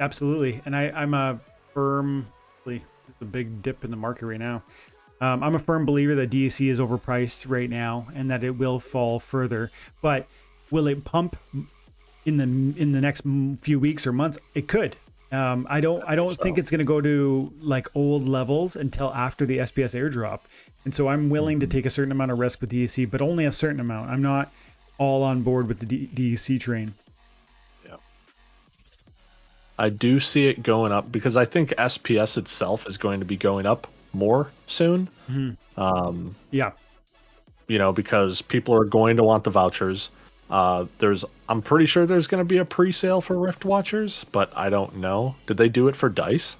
Absolutely. And I'm a there's a big dip in the market right now. I'm a firm believer that DEC is overpriced right now and that it will fall further. But will it pump in the next few weeks or months? It could. I don't think it's going to go to like old levels until after the SPS airdrop. And so I'm willing to take a certain amount of risk with DEC, but only a certain amount. I'm not all on board with the DEC train. Yeah. I do see it going up because I think SPS itself is going to be going up more soon. Yeah. Because people are going to want the vouchers. I'm pretty sure there's going to be a pre-sale for Rift Watchers, but I don't know. Did they do it for DICE?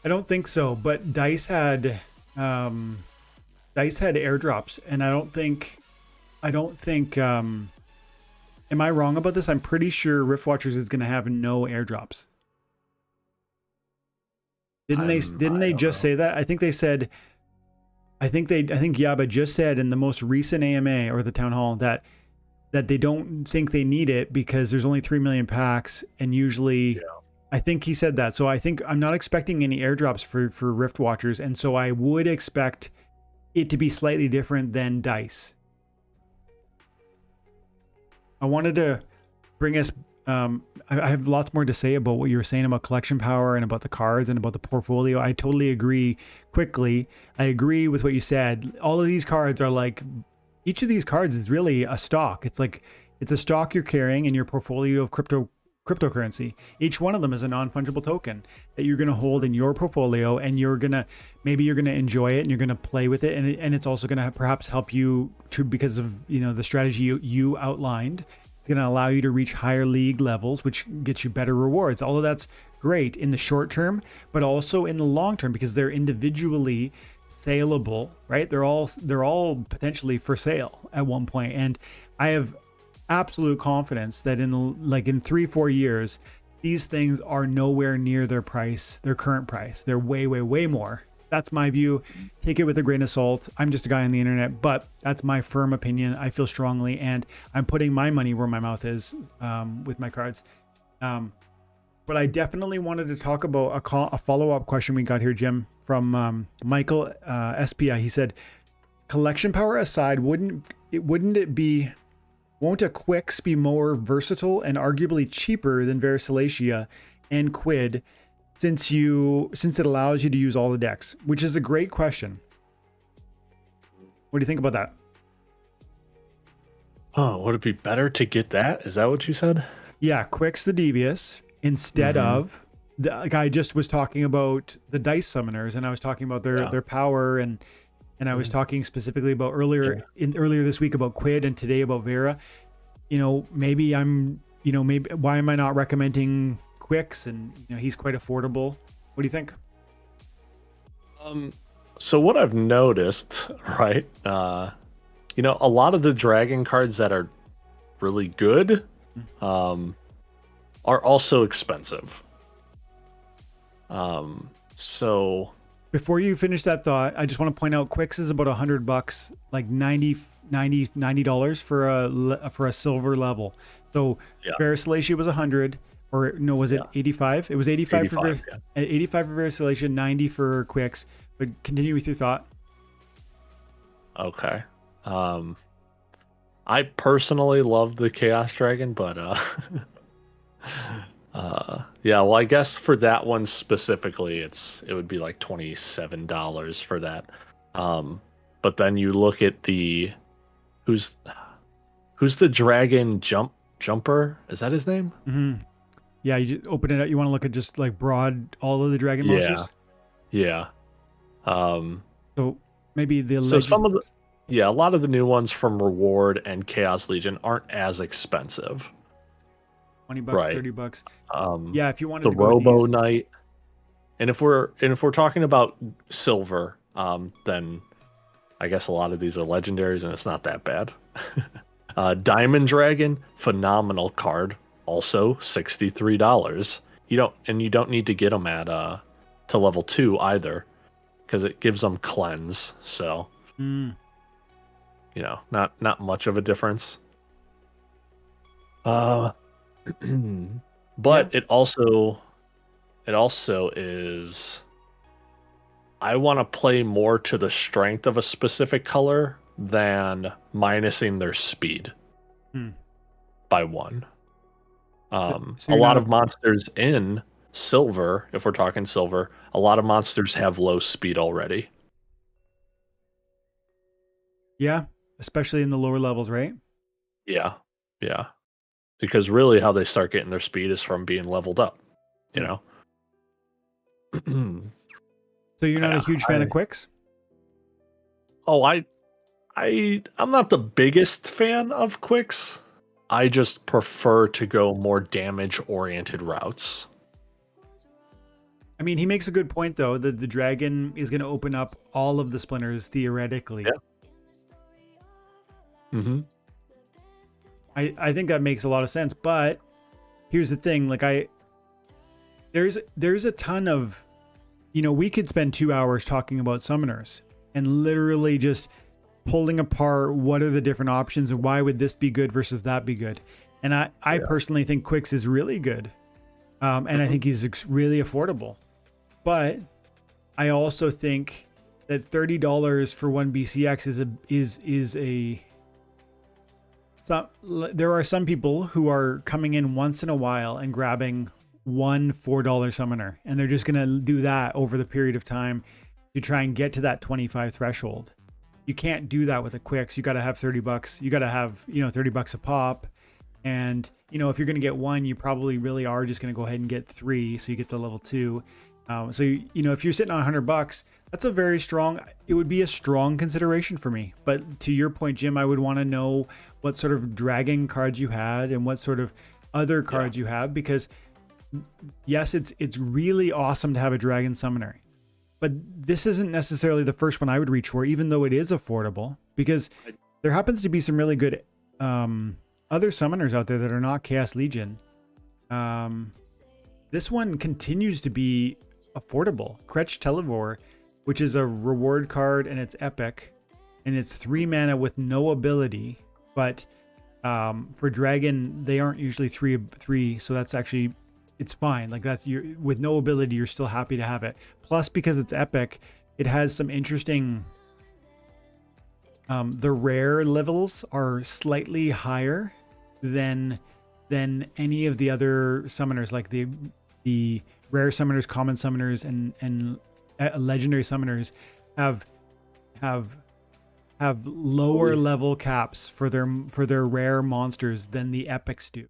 I don't think so, but DICE had airdrops, and I don't think am I wrong about this? I'm pretty sure Rift Watchers is going to have no airdrops. Didn't they just say that? I think they said I think Yaba just said in the most recent AMA or the town hall that they don't think they need it because there's only 3 million packs, and usually I think he said that. So I think I'm not expecting any airdrops for Rift Watchers, and so I would expect it to be slightly different than DICE. I wanted to bring us I have lots more to say about what you were saying about collection power and about the cards and about the portfolio. I totally agree. Quickly, I agree with what you said. All of these cards are like, each of these cards is really a stock. It's like, it's a stock you're carrying in your portfolio of cryptocurrency. Each one of them is a non-fungible token that you're going to hold in your portfolio, and maybe you're going to enjoy it and you're going to play with it. And it's also going to perhaps help you because of, the strategy you outlined. It's going to allow you to reach higher league levels, which gets you better rewards. All of that's great in the short term, but also in the long term, because they're individually saleable, right? They're all potentially for sale at one point. And I have absolute confidence that in 3-4 years, these things are nowhere near their current price. They're way, way, way more. That's my view. Take it with a grain of salt. I'm just a guy on the internet, but that's my firm opinion. I feel strongly, and I'm putting my money where my mouth is with my cards. But I definitely wanted to talk about a follow-up question we got here, Jim, from Michael SPI. He said, collection power aside, won't a Quix be more versatile and arguably cheaper than Veracelatia and Quid, since it allows you to use all the decks? Which is a great question. What do you think about that? Oh, would it be better to get that? Is that what you said? Yeah, Quix the Devious instead of the guy. Just was talking about the dice summoners, and I was talking about their power, and I was talking specifically about earlier this week about Quid, and today about Vera. Maybe why am I not recommending Quix? And he's quite affordable. What do you think? So what I've noticed, right? A lot of the dragon cards that are really good are also expensive. So before you finish that thought, I just want to point out Quix is about $100, like $90 for a silver level. So Veracelatia was 100, or no, was it 85? It was 85 for 85 for Veracelatia, 90 for Quix. But continue with your thought. Okay. I personally love the Chaos Dragon, but well, I guess for that one specifically, it would be like $27 for that. But then you look at Who's the dragon jumper? Is that his name? Mm-hmm. Yeah, you just open it up. You want to look at just like broad all of the dragon Yeah. monsters. Yeah. Um, So maybe the so legend. some of the a lot of the new ones from Reward and Chaos Legion aren't as expensive. 20 bucks, Right. 30 bucks. Um, Yeah, if you wanted the to go with Robo these. Knight. And if we're talking about silver, then I guess a lot of these are legendaries and it's not that bad. Diamond Dragon, phenomenal card. Also $63. You don't need to get them at to level 2 either, because it gives them cleanse. So not much of a difference. But Yeah. it also is, I want to play more to the strength of a specific color than minusing their speed by 1. So A lot of monsters in silver, if we're talking silver, a lot of monsters have low speed already. Yeah, especially in the lower levels, right? Yeah. Yeah. Because really how they start getting their speed is from being leveled up, you know? So you're not a huge fan of quicks? Oh, I'm not the biggest fan of quicks. I just prefer to go more damage-oriented routes. I mean, he makes a good point, though, that the dragon is going to open up all of the splinters, theoretically. Yeah. Mm-hmm. I think that makes a lot of sense, but here's the thing. Like, there's a ton of, we could spend 2 hours talking about summoners and literally just pulling apart what are the different options and why would this be good versus that be good. And I personally think Quicks is really good. And I think he's really affordable. But I also think that $30 for one BCX there are some people who are coming in once in a while and grabbing one $4 summoner, and they're just going to do that over the period of time to try and get to that 25 threshold. You can't do that with a Quicks. You got to have $30. You got to have, $30 a pop. And, if you're going to get one, you probably really are just going to go ahead and get 3. So you get the level 2. So, if you're sitting on $100, that's it would be a strong consideration for me. But to your point, Jim, I would want to know what sort of dragon cards you had and what sort of other cards you have, because yes, it's really awesome to have a dragon summoner. But this isn't necessarily the first one I would reach for, even though it is affordable, because there happens to be some really good other summoners out there that are not Chaos Legion. This one continues to be affordable. Kretch Televor, which is a reward card, and it's epic, and it's 3 mana with no ability. But for dragon, they aren't usually 3, so that's actually, it's fine. Like, that's, with no ability, you're still happy to have it. Plus, because it's epic, it has some interesting, the rare levels are slightly higher than any of the other summoners, like the rare summoners, common summoners, and legendary summoners have lower level caps for their rare monsters than the epics do.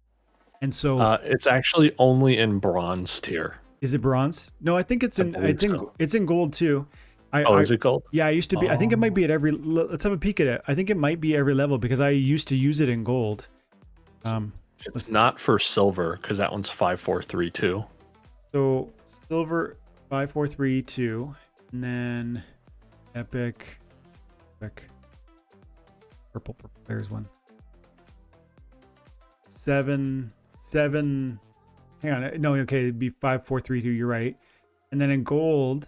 And so it's actually only in bronze tier. Is it bronze? No, I think it's in gold too. Is it gold? Yeah, I used to be. I think it might be at every. Let's have a peek at it. I think it might be every level because I used to use it in gold. It's not for silver because that one's 5432. So silver 5432, and then epic. Purple. There's one. 7. Hang on. No, okay, it'd be 5432. You're right. And then in gold,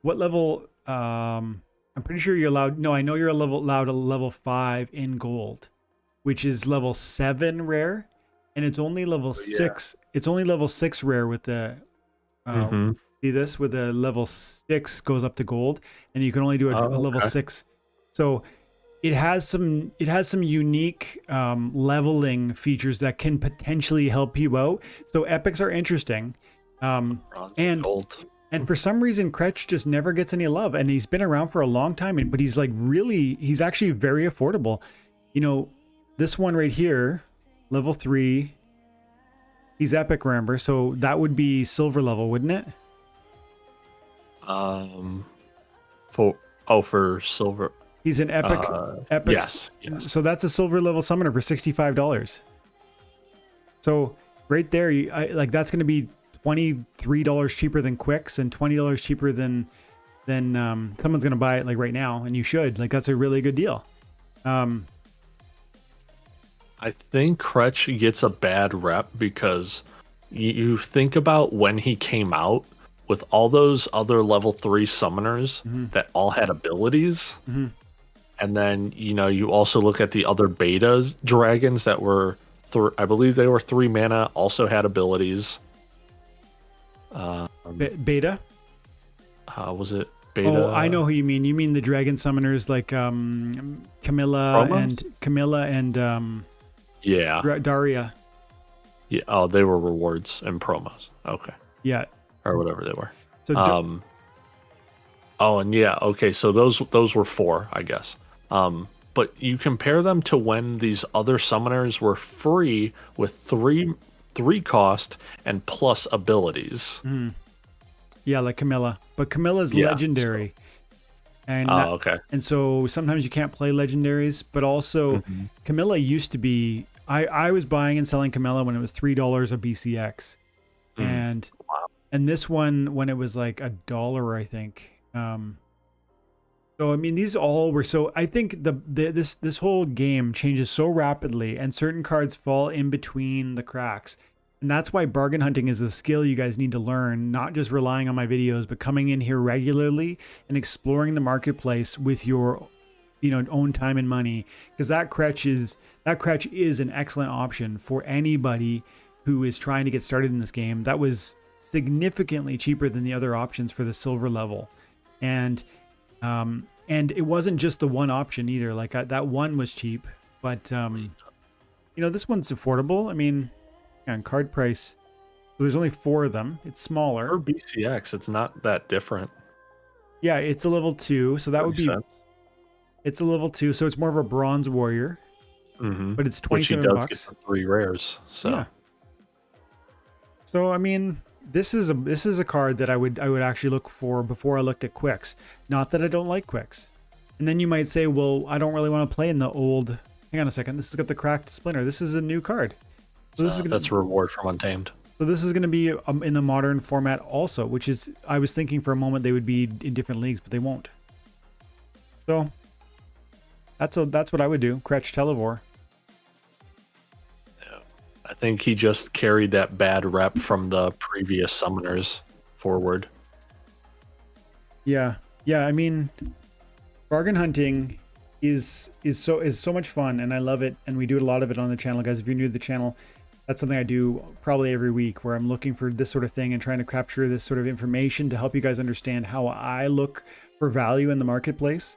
what level? I'm pretty sure you're allowed. No, I know you're allowed a level 5 in gold, which is level 7 rare, and it's only level 6. It's only level 6 rare with the. See this with the level 6 goes up to gold, and you can only do a level 6. So it has some unique leveling features that can potentially help you out. So epics are interesting, and gold. And for some reason, Kretch just never gets any love, and he's been around for a long time. But he's actually very affordable. this one right here, level 3, he's epic, remember? So that would be silver level, wouldn't it? For silver. He's an epic. Yes. So that's a silver level summoner for $65. So right there, like that's going to be $23 cheaper than Quicks and $20 cheaper than someone's going to buy it like right now, and you should. Like that's a really good deal. I think Kretsch gets a bad rep because you think about when he came out with all those other level 3 summoners that all had abilities. And then, you also look at the other betas dragons that were, I believe they were 3 mana, also had abilities. Beta? Was it beta? Oh, I know who you mean. You mean the dragon summoners like Camilla and yeah. Daria. Yeah. Oh, they were rewards and promos. Okay. Yeah. Or whatever they were. So and yeah, okay, so those were 4, I guess. But you compare them to when these other summoners were free with 3 cost and plus abilities. Yeah, like Camilla. But Camilla's legendary. And okay. And so sometimes you can't play legendaries, but also Camilla used to be I was buying and selling Camilla when it was $3 a BCX. And and this one when it was like $1, I think. So I mean these all were so I think this whole game changes so rapidly and certain cards fall in between the cracks. And that's why bargain hunting is a skill you guys need to learn, not just relying on my videos, but coming in here regularly and exploring the marketplace with your own time and money, because that Kretsch is an excellent option for anybody who is trying to get started in this game. That was significantly cheaper than the other options for the silver level. And it wasn't just the one option either. Like that one was cheap, but this one's affordable. I mean, on card price, so there's only 4 of them. It's smaller. For BCX, it's not that different. Yeah, it's a level 2, so that would be. It's a level 2, so it's more of a bronze warrior. But it's $27. Which he does get for 3 rares. So. Yeah. So I mean, this is a card that I would actually look for before I looked at Quicks. Not that I don't like Quicks. And then you might say, well, I don't really want to play in the old. Hang on a second. This has got the cracked splinter. This is a new card. So this is that's a reward from Untamed. So this is going to be in the modern format also, which is I was thinking for a moment they would be in different leagues, but they won't. So that's what I would do. Kretsch Televor. I think he just carried that bad rep from the previous summoners forward. Yeah. I mean, bargain hunting is so much fun, and I love it. And we do a lot of it on the channel, guys. If you're new to the channel, that's something I do probably every week, where I'm looking for this sort of thing and trying to capture this sort of information to help you guys understand how I look for value in the marketplace.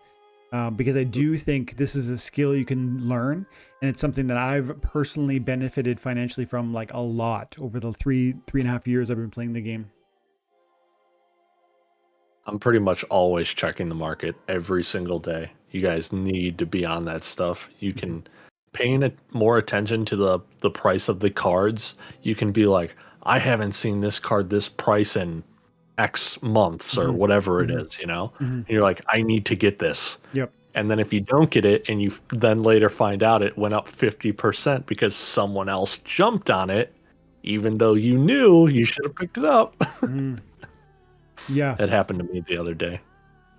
Because I do think this is a skill you can learn, and it's something that I've personally benefited financially from like a lot over the three and a half years I've been playing the game. I'm pretty much always checking the market every single day. You guys need to be on that stuff. You can paying more attention to the price of the cards. You can be like, I haven't seen this card this price in X months or whatever it is, And you're like, I need to get this. Yep. And then if you don't get it and you then later find out it went up 50% because someone else jumped on it, even though you knew you should have picked it up. Yeah. That happened to me the other day.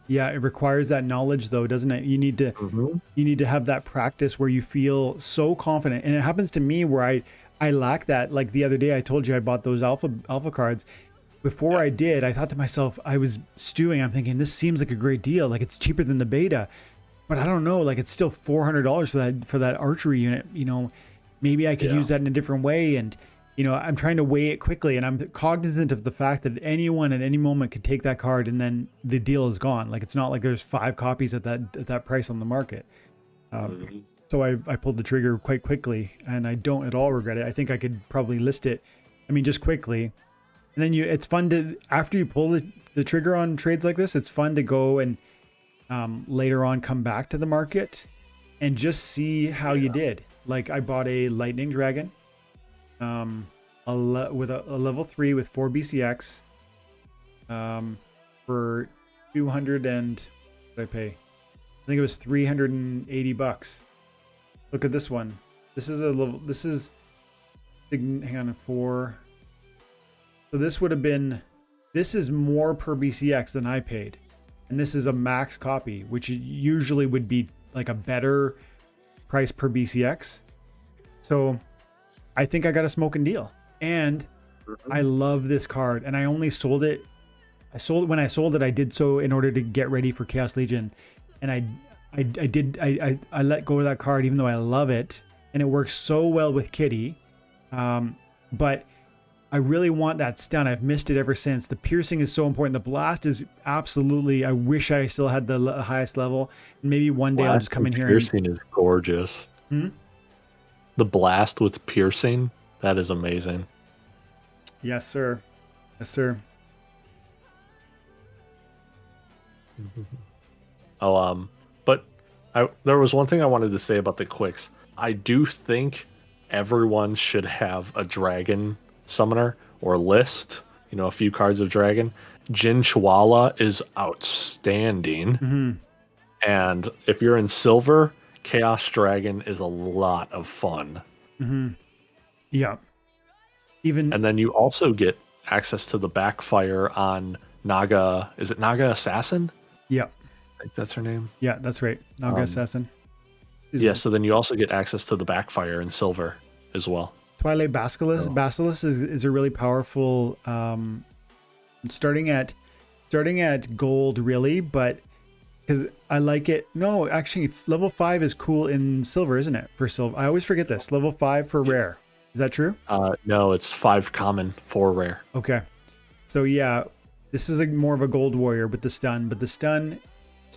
Yeah, it requires that knowledge though, doesn't it? You need to have that practice where you feel so confident. And it happens to me where I lack that. Like the other day I told you I bought those alpha cards. Before I did, I thought to myself, I was stewing. I'm thinking, this seems like a great deal. Like it's cheaper than the beta, but I don't know. Like it's still $400 for that archery unit. Maybe I could use that in a different way. And I'm trying to weigh it quickly, and I'm cognizant of the fact that anyone at any moment could take that card, and then the deal is gone. Like it's not like there's 5 copies at that price on the market. So I pulled the trigger quite quickly, and I don't at all regret it. I think I could probably list it. I mean, just quickly. And then it's fun to, after you pull the trigger on trades like this, it's fun to go and later on come back to the market and just see how you did. Like I bought a lightning dragon, with a level 3 with 4 BCX, for 200 and what did I pay? I think it was 380 bucks. Look at this one. This is a level. This is, hang on, 4. So this would have been. This is more per BCX than I paid, and this is a max copy, which usually would be like a better price per BCX. So I think I got a smoking deal, and I love this card, and I only sold it. When I sold it, I did so in order to get ready for Chaos Legion, and I let go of that card even though I love it, and it works so well with Kitty, but I really want that stun. I've missed it ever since. The piercing is so important. The blast is absolutely. I wish I still had the highest level. Maybe one day I'll just come in here. Piercing is gorgeous. The blast with piercing, that is amazing. Yes, sir. Yes, sir. But there was one thing I wanted to say about the quicks. I do think everyone should have a dragon summoner or list, a few cards of dragon. Jin Chwala is outstanding. And if you're in silver, Chaos Dragon is a lot of fun. Yeah. And then you also get access to the backfire on Naga. Is it Naga Assassin? Yeah. I think that's her name. Yeah, that's right. Naga Assassin. Yeah, so then you also get access to the backfire in silver as well. Twilight Basilisk is a really powerful, starting at gold really, but because I like it. No, actually level 5 is cool in silver, isn't it? For silver. I always forget this. Level 5 for rare. Is that true? No, it's 5 common, 4 rare. Okay. So yeah, this is like more of a gold warrior with the stun, but the stun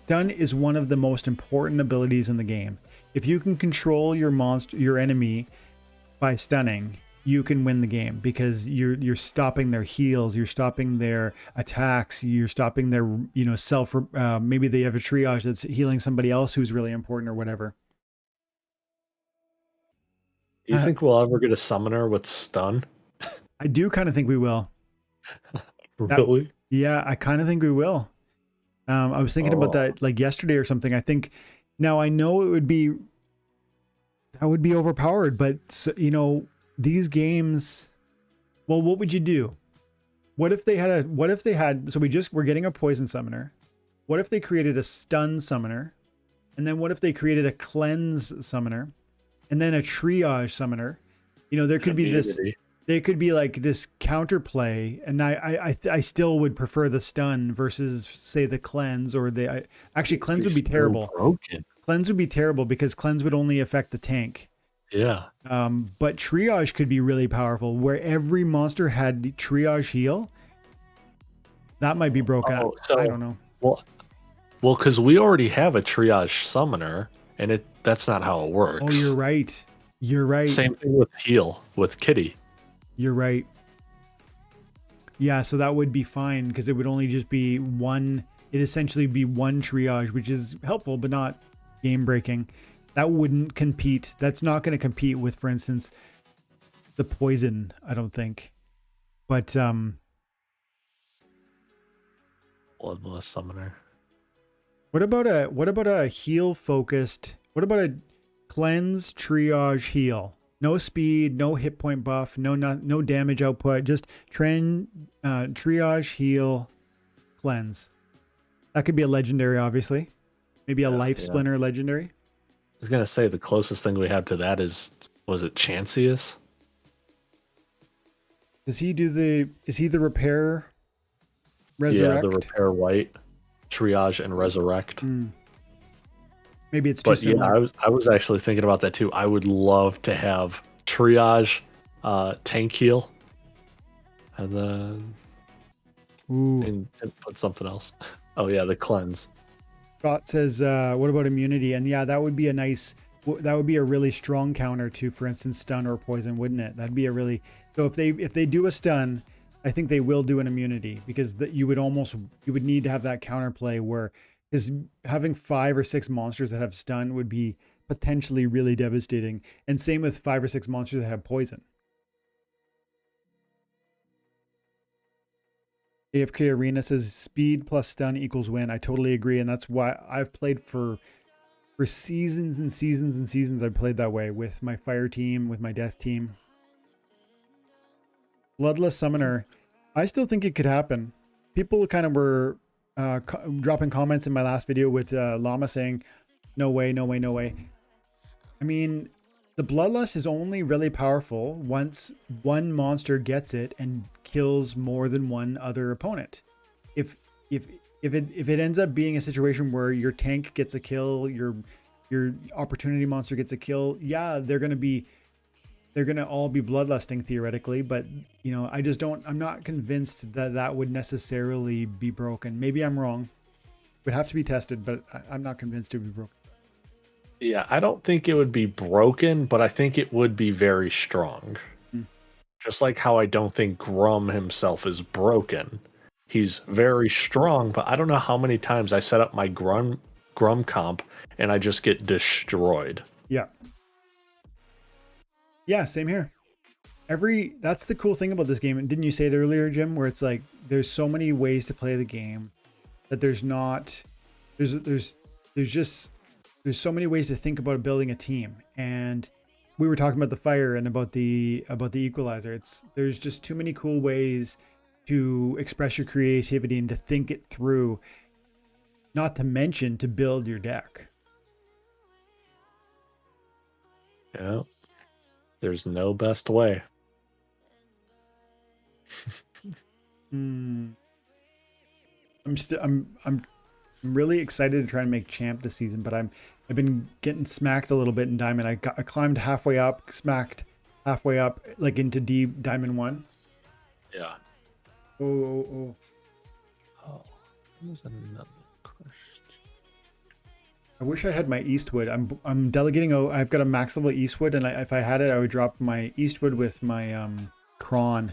is one of the most important abilities in the game. If you can control your enemy by stunning, you can win the game because you're stopping their heals, you're stopping their attacks, you're stopping their self. Maybe they have a triage that's healing somebody else who's really important or whatever. Do you think we'll ever get a summoner with stun? I do kind of think we will. Really? Yeah, I kind of think we will. I was thinking about that like yesterday or something. I think now I know that would be overpowered, but these games, well, what would you do? What if they had so we're getting a poison summoner. What if they created a stun summoner? And then what if they created a cleanse summoner? And then a triage summoner? There could be this, they could be like this counterplay. And I still would prefer the stun versus say the cleanse or actually cleanse would be terrible. Broken. Cleanse would be terrible because cleanse would only affect the tank. Yeah. But triage could be really powerful where every monster had triage heal. That might be broken. I don't know. Well, because we already have a triage summoner, and that's not how it works. Oh, you're right. You're right. Same thing with heal with Kitty. You're right. Yeah, so that would be fine because it would only just be one. It essentially be one triage, which is helpful but not game breaking. That wouldn't compete. That's not going to compete with, for instance, the poison, I don't think. But Bloodlust summoner. What about a heal focused? What about a cleanse, triage, heal? No speed, no hit point buff, no damage output, just triage, heal, cleanse. That could be a legendary, obviously. Maybe a life splinter legendary. I was gonna say the closest thing we have to that was it Chancius? Is he the repair resurrect? Yeah, the repair white, triage and resurrect. Maybe it's too similar. Yeah, I was actually thinking about that too. I would love to have triage, tank heal, and then and put something else. Oh yeah, the cleanse. Scott says, what about immunity? And yeah, that would be a really strong counter to, for instance, stun or poison, wouldn't it? That'd be so if they do a stun, I think they will do an immunity because you would need to have that counterplay because having 5 or 6 monsters that have stun would be potentially really devastating. And same with 5 or 6 monsters that have poison. AFK Arena says speed plus stun equals win. I totally agree, and that's why I've played for seasons and seasons and seasons. I've played that way with my fire team, with my death team. Bloodless Summoner, I still think it could happen. People kind of were dropping comments in my last video with Llama saying, no way, no way, no way. I mean, the Bloodlust is only really powerful once one monster gets it and kills more than one other opponent. If it ends up being a situation where your tank gets a kill, your opportunity monster gets a kill, yeah, they're gonna all be bloodlusting theoretically, but you know, I'm not convinced that that would necessarily be broken. Maybe I'm wrong. It would have to be tested, but I'm not convinced it would be broken. Yeah, I don't think it would be broken, but I think it would be very strong. Just like how I don't think Grum himself is broken. He's very strong, but I don't know how many times I set up my Grum comp and I just get destroyed. Yeah. Yeah, same here. That's the cool thing about this game. And didn't you say it earlier, Jim, where it's like there's so many ways to play the game that there's so many ways to think about building a team. And we were talking about the fire and about the equalizer. There's just too many cool ways to express your creativity and to think it through, not to mention to build your deck. Yeah. There's no best way. I'm really excited to try and make champ this season, but I've been getting smacked a little bit in diamond. I climbed halfway up, smacked halfway up, like into diamond 1. Yeah. Oh. There's another question. I wish I had my Eastwood. I'm delegating. I've got a max level Eastwood, and if I had it, I would drop my Eastwood with my Kron.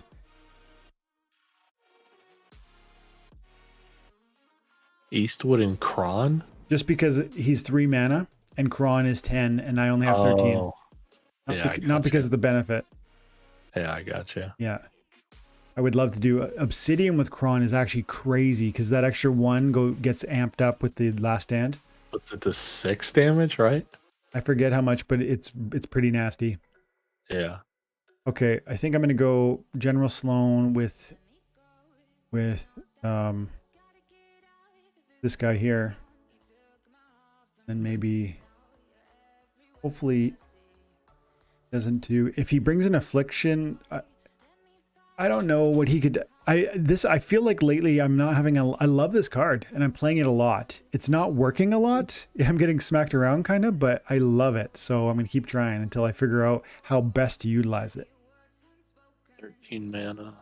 Eastwood and Kron? Just because he's 3 mana and Kron is 10, and I only have 13. Oh. Not because of the benefit. Yeah, I gotcha. Yeah. I would love to do Obsidian with Kron is actually crazy because that extra 1 gets amped up with the last stand. Puts it to 6 damage, right? I forget how much, but it's pretty nasty. Yeah. Okay, I think I'm gonna go General Sloan with this guy here. Then maybe hopefully doesn't do, if he brings an affliction, I don't know what he could. I feel like lately I'm not having I love this card and I'm playing it a lot. It's not working a lot. I'm getting smacked around kind of, but I love it. So I'm gonna keep trying until I figure out how best to utilize it. 13 mana.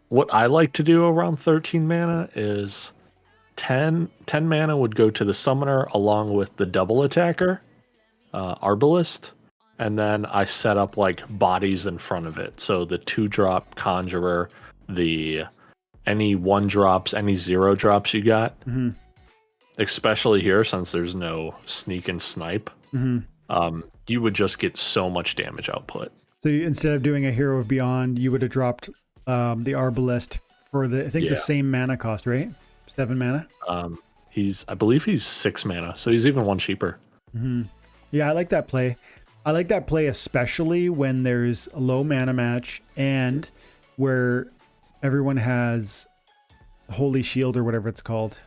What I like to do around 13 mana is 10 mana would go to the summoner along with the double attacker, Arbalist. And then I set up like bodies in front of it. So the 2-drop Conjurer, any 1-drops, any 0-drops you got. Mm-hmm. Especially here, since there's no sneak and snipe, you would just get so much damage output. So instead of doing a Hero of Beyond, you would have dropped the Arbalist for the same mana cost, right? 7 mana. I believe he's 6 mana, so he's even 1 cheaper. Mm-hmm. Yeah, I like that play. I like that play especially when there's a low mana match and where everyone has Holy Shield or whatever it's called.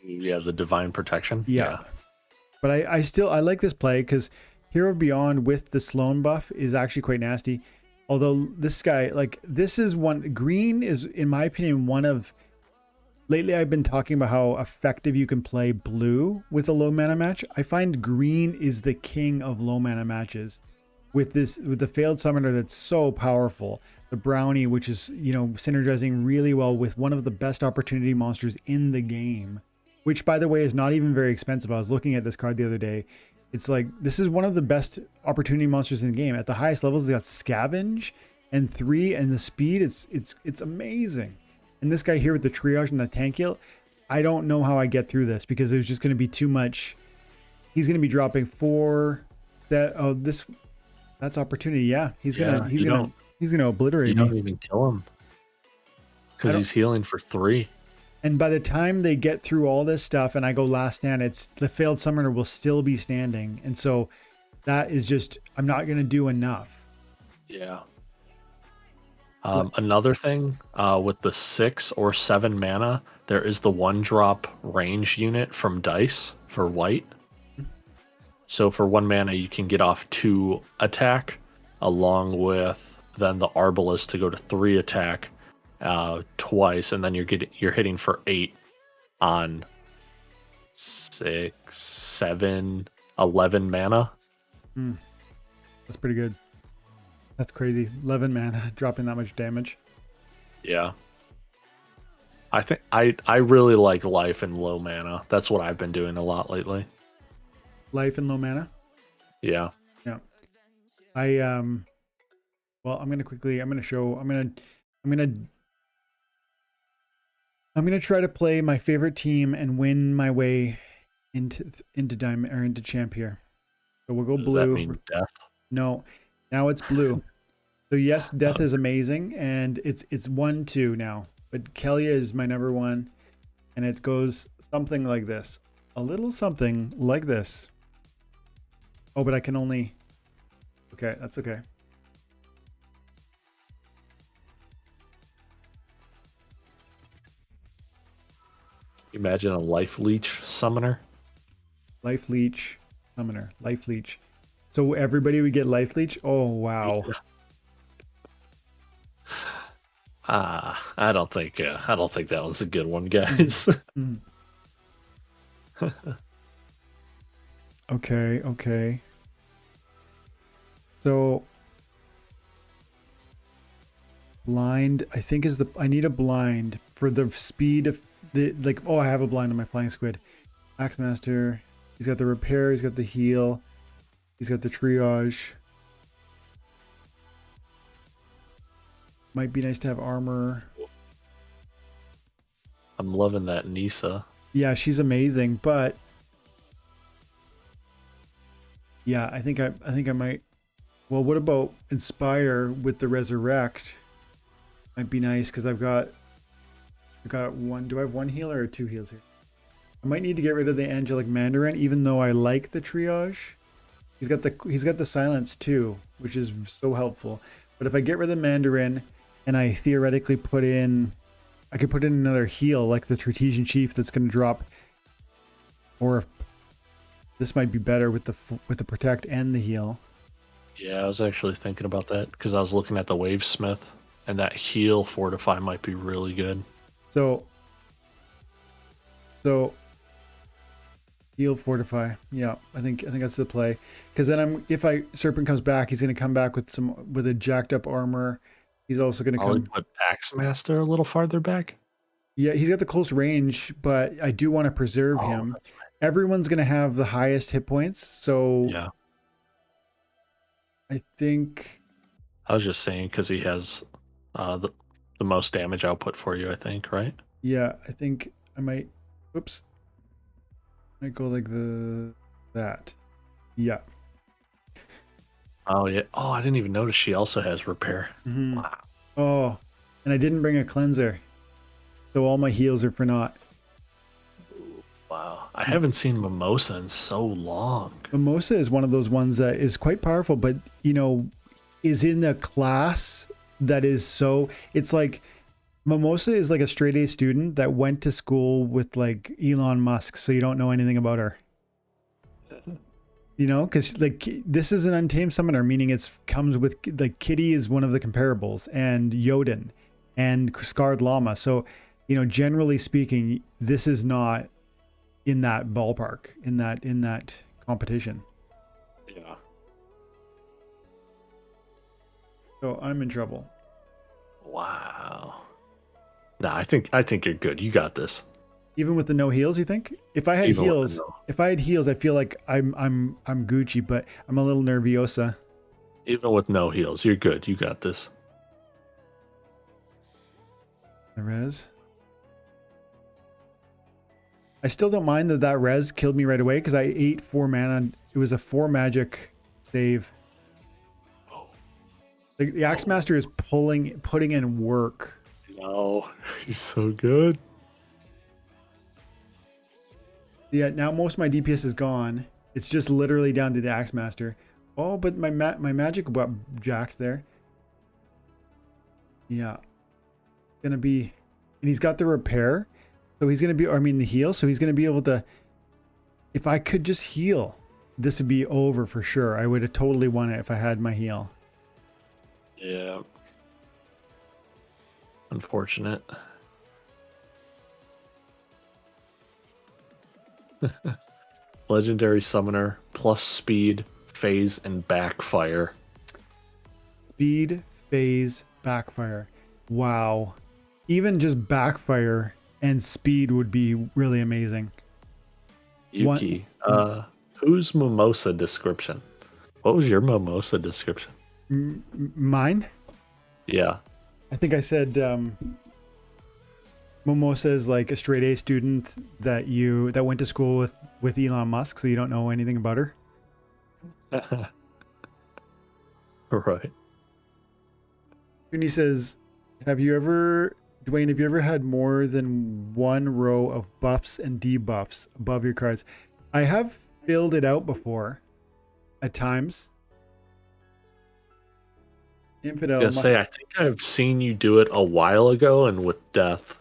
Yeah, the Divine Protection. Yeah. But I like this play because Hero of Beyond with the Sloan buff is actually quite nasty. Although this guy, green is, in my opinion, lately I've been talking about how effective you can play blue with a low mana match. I find green is the king of low mana matches with the failed summoner that's so powerful. The brownie, which is, synergizing really well with one of the best opportunity monsters in the game, which by the way is not even very expensive. I was looking at this card the other day. It's like, this is one of the best opportunity monsters in the game. At the highest levels, it's got Scavenge and 3 and the speed. It's amazing. And this guy here with the triage and the tank heal, I don't know how I get through this because there's just going to be too much he's going to be dropping 4 set. Oh, that's opportunity. Yeah, he's gonna obliterate You me. don't even kill him I because don't- he's healing for 3. And by the time they get through all this stuff and I go last stand, it's the failed summoner will still be standing. And so that is just, I'm not going to do enough. Yeah. Another thing with the 6 or 7 mana, there is the 1-drop range unit from Dice for white. So for 1 mana, you can get off 2 attack, along with then the Arbalest to go to 3 attack twice, and then you're hitting for 8 on 6, 7, 11 mana. That's pretty good. That's crazy. 11 mana dropping that much damage. Yeah. I think I really like life and low mana. That's what I've been doing a lot lately. Life and low mana. Yeah. Yeah. Well, I'm gonna try to play my favorite team and win my way into diamond or into champ here. So we'll go Does blue. that mean death? No, now it's blue. So yes, death is amazing, and it's 1-2 now. But Kelia is my number 1, and it goes something like this, a little something like this. Oh, but I can only. Okay, that's okay. Imagine a life leech summoner. Life leech summoner. Life leech. So everybody would get life leech. Oh wow. I don't think that was a good one, guys. Okay. So blind, I think I need a blind for the speed of the I have a blind on my flying squid. Axemaster, he's got the repair, he's got the heal, he's got the triage. Might be nice to have armor. I'm loving that Nisa. Yeah, she's amazing, but yeah, I think I might. Well, what about Inspire with the Resurrect? Might be nice because I've got one. Do I have 1 healer or 2 heals here? I might need to get rid of the Angelic Mandarin, even though I like the triage. He's got the silence too, which is so helpful. But if I get rid of the Mandarin and I theoretically I could put in another heal like the Strategian Chief that's going to drop, or this might be better with the protect and the heal. Yeah, I was actually thinking about that because I was looking at the Wavesmith, and that heal fortify might be really good. So heal fortify. Yeah, I think that's the play. Because then if Serpent comes back, he's going to come back with a jacked up armor. He's also going to come. Put Axemaster a little farther back. Yeah, he's got the close range, but I do want to preserve him. That's right. Everyone's going to have the highest hit points, so Yeah. I think. I was just saying because he has the most damage output for you, I think, right? Yeah, I think I might. Oops. Might go like that. Yeah. Oh yeah. Oh, I didn't even notice she also has repair. Mm-hmm. Wow. Oh, and I didn't bring a cleanser, so all my heals are for naught. Wow. I haven't seen Mimosa in so long. Mimosa is one of those ones that is quite powerful, but is in a class that is so. It's like Mimosa is like a straight A student that went to school with like Elon Musk, so you don't know anything about her. Because like this is an untamed summoner, meaning it's comes with like Kitty is one of the comparables, and Yodin, and Scarred Llama. So, generally speaking, this is not in that ballpark, in that competition. Yeah. So I'm in trouble. Wow. Nah, I think you're good. You got this. Even with the no heals, you think? If I had heals, I feel like I'm Gucci, but I'm a little nerviosa. Even with no heals, you're good. You got this. The res. I still don't mind that res killed me right away because I ate 4 mana. It was a 4 magic save. The Axe Master is putting in work. No, he's so good. Yeah, now most of my DPS is gone. It's just literally down to the Axe Master. Oh, but my magic got jacked there. Yeah. Gonna be... And he's got the repair. So he's gonna be... I mean, the heal. So he's gonna be able to... If I could just heal, this would be over for sure. I would have totally won it if I had my heal. Yeah. Unfortunate. Legendary Summoner plus speed, phase, and backfire. Speed, phase, backfire. Wow. Even just backfire and speed would be really amazing. Yuki, whose Mimosa description? What was your Mimosa description? Mine? Yeah. I think I said Mimosa is like a straight A student that went to school with Elon Musk, so you don't know anything about her. Right. And he says, Dwayne, have you ever had more than one row of buffs and debuffs above your cards? I have filled it out before at times. Infidel. I think I've seen you do it a while ago and with death.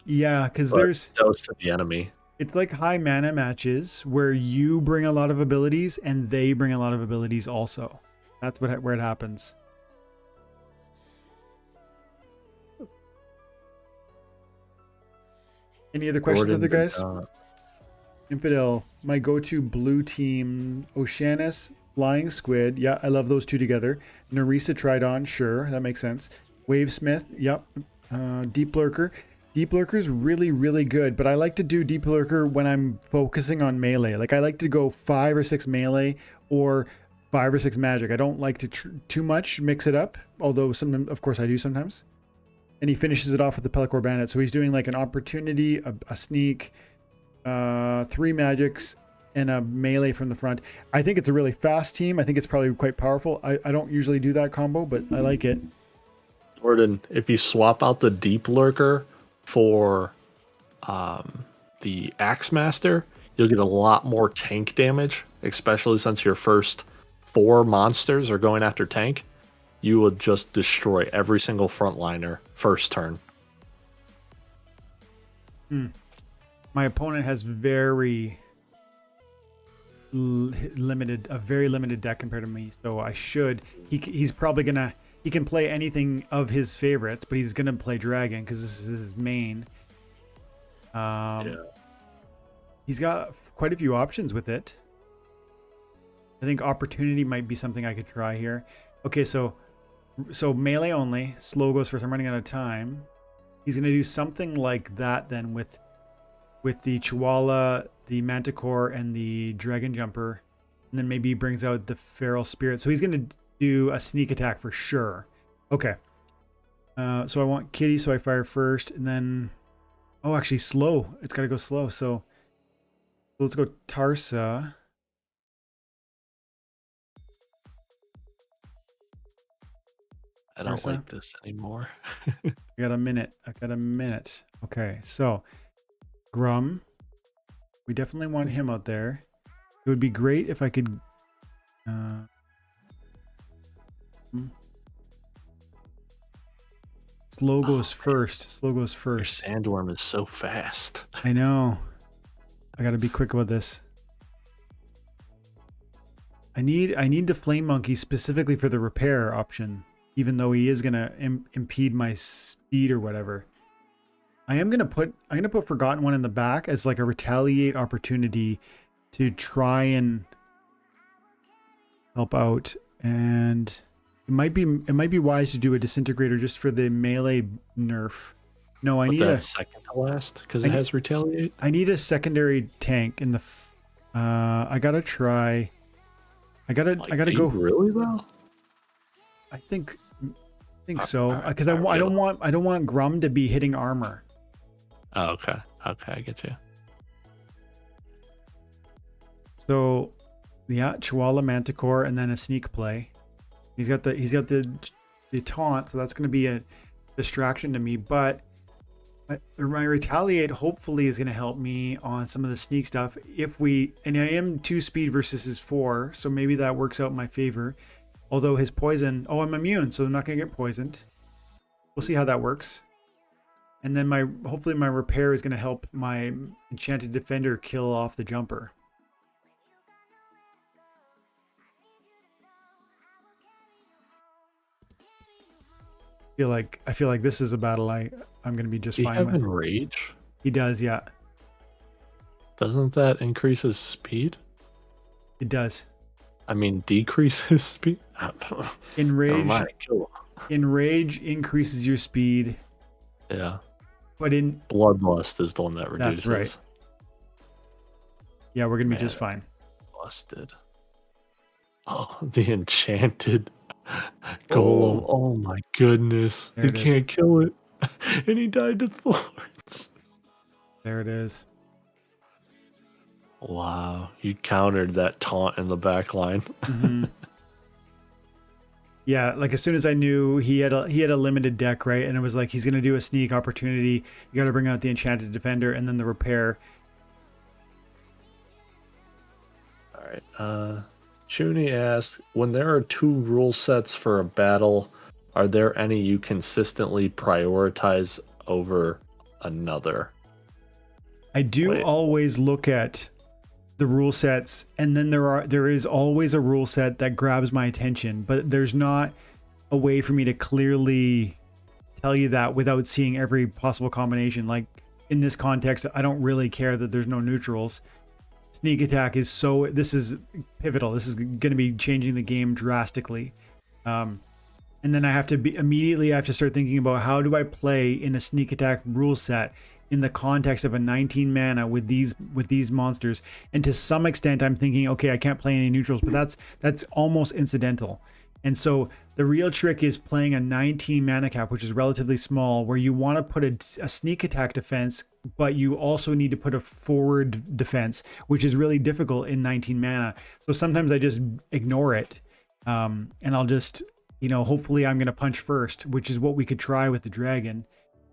Yeah, because that was to the enemy. It's like high mana matches where you bring a lot of abilities and they bring a lot of abilities also. That's where it happens. Any other questions, other guys? Infidel, my go-to blue team, Oceanus, Flying Squid. Yeah, I love those two together. Narisa Tridon, sure, that makes sense. Wavesmith, yep. Deep Lurker. Deep Lurker's really, really good, but I like to do Deep Lurker when I'm focusing on melee. Like, I like to go 5 or 6 melee or 5 or 6 magic. I don't like to too much mix it up, although sometimes, of course, I do sometimes. And he finishes it off with the Pelacor Bandit. So he's doing like an opportunity, a sneak, 3 magics, and a melee from the front. I think it's a really fast team. I think it's probably quite powerful. I don't usually do that combo, but I like it. Jordan, if you swap out the Deep Lurker for the Axe Master, you'll get a lot more tank damage, especially since your first 4 monsters are going after tank. You would just destroy every single frontliner first turn. My opponent has a very limited deck compared to me, so I should. He's probably gonna. He can play anything of his favorites, but he's gonna play Dragon because this is his main. He's got quite a few options with it. I think opportunity might be something I could try here. Okay, so melee only. Slow goes first. I'm running out of time. He's gonna do something like that then with the Chihuahua, the Manticore, and the Dragon Jumper, and then maybe he brings out the Feral Spirit. So he's gonna do a sneak attack for sure. Okay. So I want Kitty, so I fire first, and then actually slow. It's gotta go slow. So let's go Tarsa. I don't like this anymore. I got a minute. Okay, so Grum. We definitely want him out there. It would be great if I could... Slow goes first. Your Sandworm is so fast. I know. I gotta be quick about this. I need the Flame Monkey specifically for the repair option, even though he is gonna impede my speed or whatever. I'm gonna put Forgotten One in the back as like a retaliate opportunity to try and help out, and it might be wise to do a disintegrator just for the melee nerf. No, I need a second to last because it has retaliate. I need a secondary tank in the. I gotta try. I gotta go. Really though? I think so because I don't want Grum to be hitting armor. Oh, okay. Okay, I get you. So, yeah, Chihuahua Manticore and then a sneak play. He's got the taunt, so that's going to be a distraction to me. But my retaliate hopefully is going to help me on some of the sneak stuff. And I am 2 speed versus his 4, so maybe that works out in my favor. Although his poison, I'm immune, so I'm not going to get poisoned. We'll see how that works. And then hopefully my repair is going to help my enchanted defender kill off the jumper. I feel like this is a battle I'm going to be just fine with. Does he have enrage? He does, yeah. Doesn't that increase his speed? It does. I mean, decrease his speed? Enrage increases your speed. Yeah. But in Bloodlust is the one that reduces. That's right. Yeah, we're going to be just fine. Busted. Oh, the enchanted golem. Oh my goodness. He can't kill it. And he died to thorns. There it is. Wow. You countered that taunt in the back line. Mm-hmm. Yeah, like as soon as I knew he had a limited deck, right? And it was like he's going to do a sneak opportunity. You got to bring out the enchanted defender and then the repair. All right. Shuni asks, when there are 2 rule sets for a battle, are there any you consistently prioritize over another? I do always look at the rule sets, and then there is always a rule set that grabs my attention, but there's not a way for me to clearly tell you that without seeing every possible combination. Like in this context, I don't really care that there's no neutrals. Sneak attack this is pivotal. This is going to be changing the game drastically. And then I have to start thinking about how do I play in a sneak attack rule set in the context of a 19 mana with these monsters. And to some extent, I'm thinking, okay, I can't play any neutrals, but that's almost incidental. And so the real trick is playing a 19 mana cap, which is relatively small, where you want to put a sneak attack defense, but you also need to put a forward defense, which is really difficult in 19 mana. So sometimes I just ignore it. And I'll just, hopefully I'm going to punch first, which is what we could try with the dragon.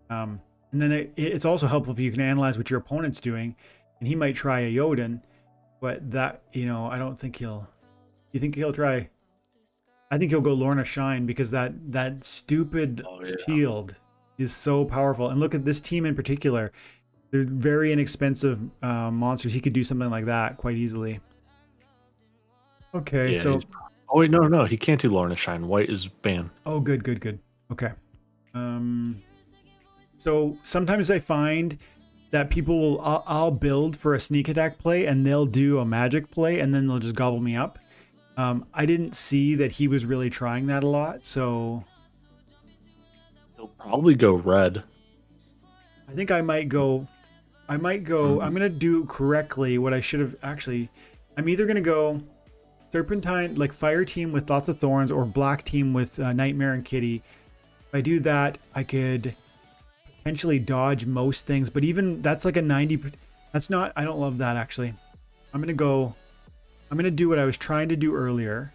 And then it's also helpful if you can analyze what your opponent's doing, and he might try a Jotun, but that, I don't think you think he'll try? I think he'll go Lorna Shine because that stupid shield is so powerful. And look at this team in particular. They're very inexpensive monsters. He could do something like that quite easily. Okay, so... Oh, wait, no. He can't do Lorna Shine. White is banned. Oh, good. Okay. So sometimes I find that people I'll build for a sneak attack play and they'll do a magic play and then they'll just gobble me up. I didn't see that he was really trying that a lot, so he'll probably go red. I think I might go. I'm gonna do correctly what I should have actually. I'm either gonna go Serpentine, like Fire Team with Thoughts of Thorns, or Black Team with Nightmare and Kitty. If I do that, I could potentially dodge most things, but even that's like a 90. That's not. I don't love that actually. I'm gonna do what I was trying to do earlier,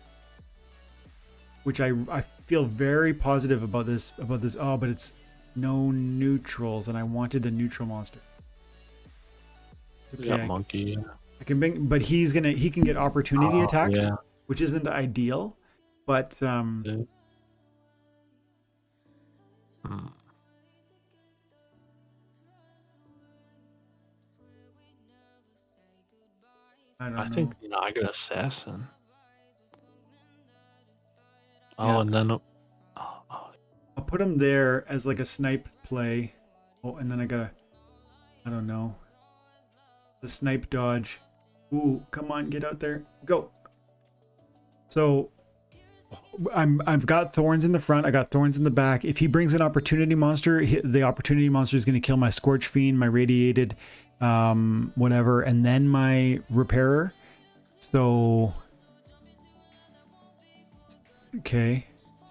which I feel very positive about this. Oh, but it's no neutrals, and I wanted a neutral monster. It's okay. Monkey. I can bring, but he can get opportunity attacked, which isn't ideal, but I think Naga Assassin. And then I'll put him there as like a snipe play. Oh, and then I don't know, the snipe dodge. Ooh, come on, get out there, go. So I've got thorns in the front, I got thorns in the back. If he brings an opportunity monster, the opportunity monster is going to kill my Scorch Fiend, my Radiated, whatever, and then my Repairer. So okay,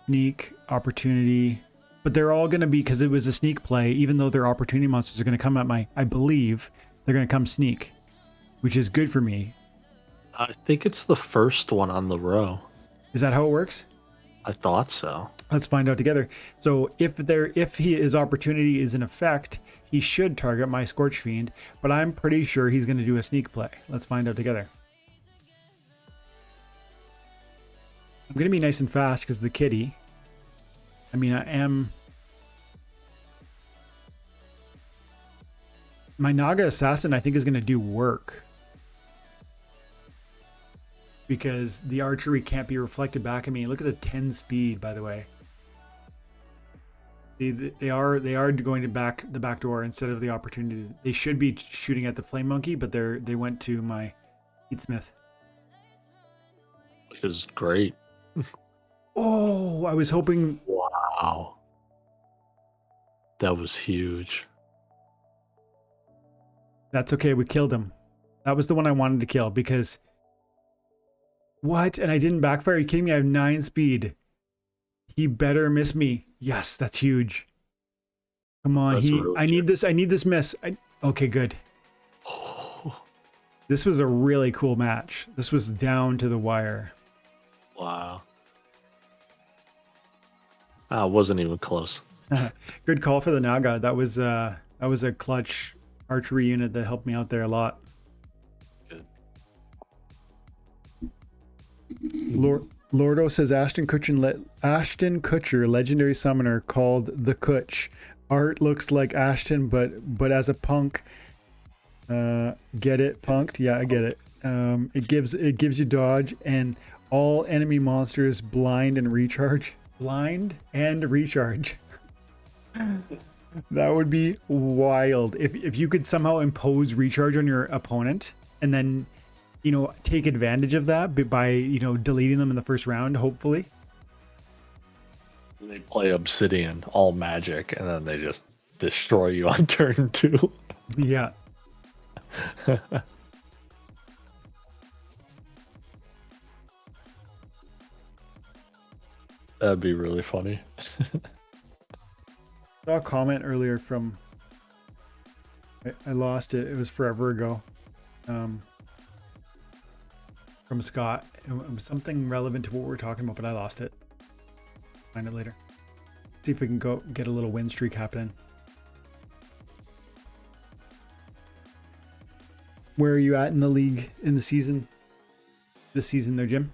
sneak, opportunity, But they're all going to be, because it was a sneak play, even though their opportunity monsters are going to come at I believe they're going to come sneak, which is good for me. I think it's the first one on the row. Is that how it works? I thought so. Let's find out together. So if his opportunity is in effect, he should target my Scorch Fiend, but I'm pretty sure he's going to do a sneak play. Let's find out together. I'm going to be nice and fast because the kitty. I mean, I am. My Naga Assassin, I think, is going to do work. Because the archery can't be reflected back at me. Look at the 10 speed, by the way. They are going to the back door instead of the opportunity. They should be shooting at the Flame Monkey, but they went to my Eatsmith. Which is great. Oh, I was hoping. Wow. That was huge. That's okay. We killed him. That was the one I wanted to kill because. What? And I didn't backfire? Are you kidding me? I have 9 speed. He better miss me. Yes, that's huge. Come on. I need this. I need this miss. Okay, good. This was a really cool match. This was down to the wire. Wow. It wasn't even close. Good call for the Naga. That was a clutch archery unit that helped me out there a lot. Lordo says Ashton Kutcher, legendary summoner called the Kutch. Art looks like Ashton, but as a punk. Get it, punked? Yeah, I get it. It gives you dodge and all enemy monsters blind and recharge. Blind and recharge. That would be wild if you could somehow impose recharge on your opponent and then. Take advantage of that by, deleting them in the first round, hopefully. They play Obsidian, all magic, and then they just destroy you on turn 2. Yeah. That'd be really funny. Saw a comment earlier from... I lost it. It was forever ago. From Scott. It was something relevant to what we're talking about, but I lost it. Find it later. See if we can go get a little win streak happening. Where are you at in the league in the season? This season there, Jim?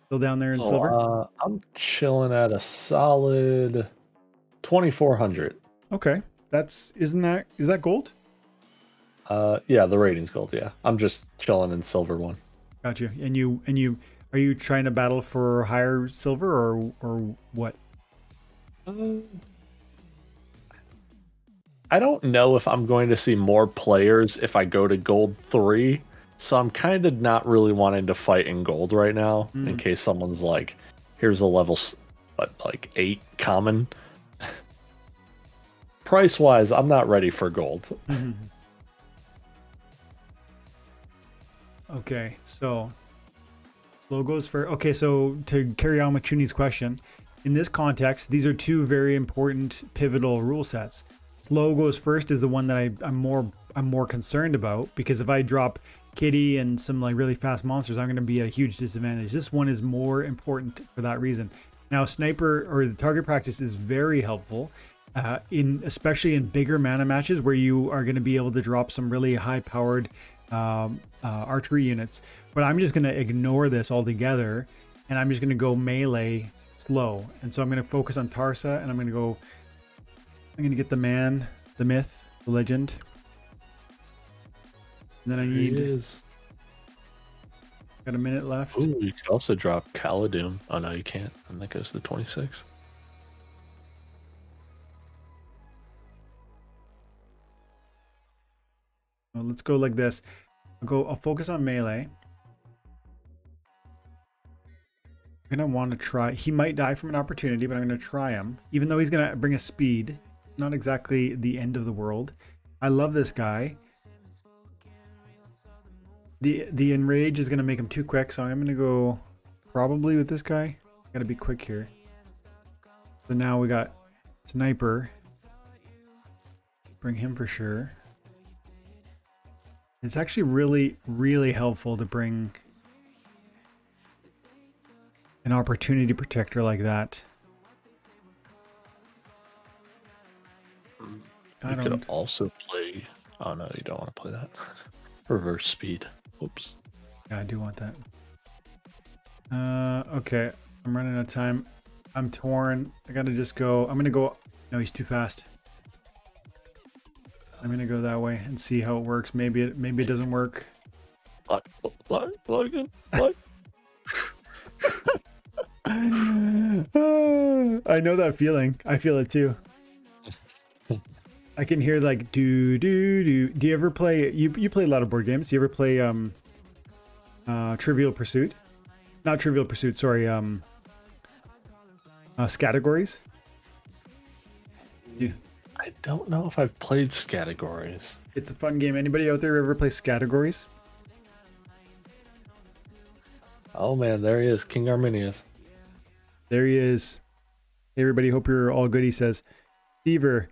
Still down there in silver? I'm chilling at a solid 2,400. Okay. Is that gold? Yeah, the rating's gold, yeah. I'm just chilling in silver one. Got you. And are you trying to battle for higher silver or what? I don't know if I'm going to see more players if I go to gold 3, so I'm kind of not really wanting to fight in gold right now in case someone's like, here's a level 8 common. Price wise, I'm not ready for gold. Okay, so logos for so to carry on with Chuni's question, in this context, these are two very important pivotal rule sets. Slow goes first is the one that I'm more concerned about, because if I drop Kitty and some really fast monsters, I'm going to be at a huge disadvantage. This one is more important for that reason. Now, sniper or the target practice is very helpful, especially in bigger mana matches where you are going to be able to drop some really high-powered archery units. But I'm just going to ignore this altogether, and I'm just going to go melee slow. And so I'm going to focus on Tarsa, and I'm going to get the man, the myth, the legend. And then I need... Got a minute left. Ooh, you could also drop Caladoom. Oh, no, you can't. And that goes to 26. Well, let's go like this. I'll focus on melee. I'm going to want to try... He might die from an opportunity, but I'm going to try him. Even though he's going to bring a speed. Not exactly the end of the world. I love this guy. The enrage is going to make him too quick, so I'm going to go probably with this guy. Got to be quick here. So now we got Sniper. Bring him for sure. It's actually really, really helpful to bring an opportunity protector like that. You could also play. Oh no, you don't want to play that. Reverse speed. Oops. Yeah, I do want that. Okay. I'm running out of time. I'm torn. I gotta just go. I'm gonna go. No, he's too fast. I'm gonna go that way and see how it works. Maybe it doesn't work. What? I know that feeling. I feel it too. I can hear like do do do. Do you ever play? You play a lot of board games. Do you ever play Trivial Pursuit? Not Trivial Pursuit. Sorry. Categories. Yeah. I don't know if I've played Categories. It's a fun game. Anybody out there ever play Categories? Oh man, there he is, King Arminius. There he is. Hey everybody, hope you're all good. He says, Stever,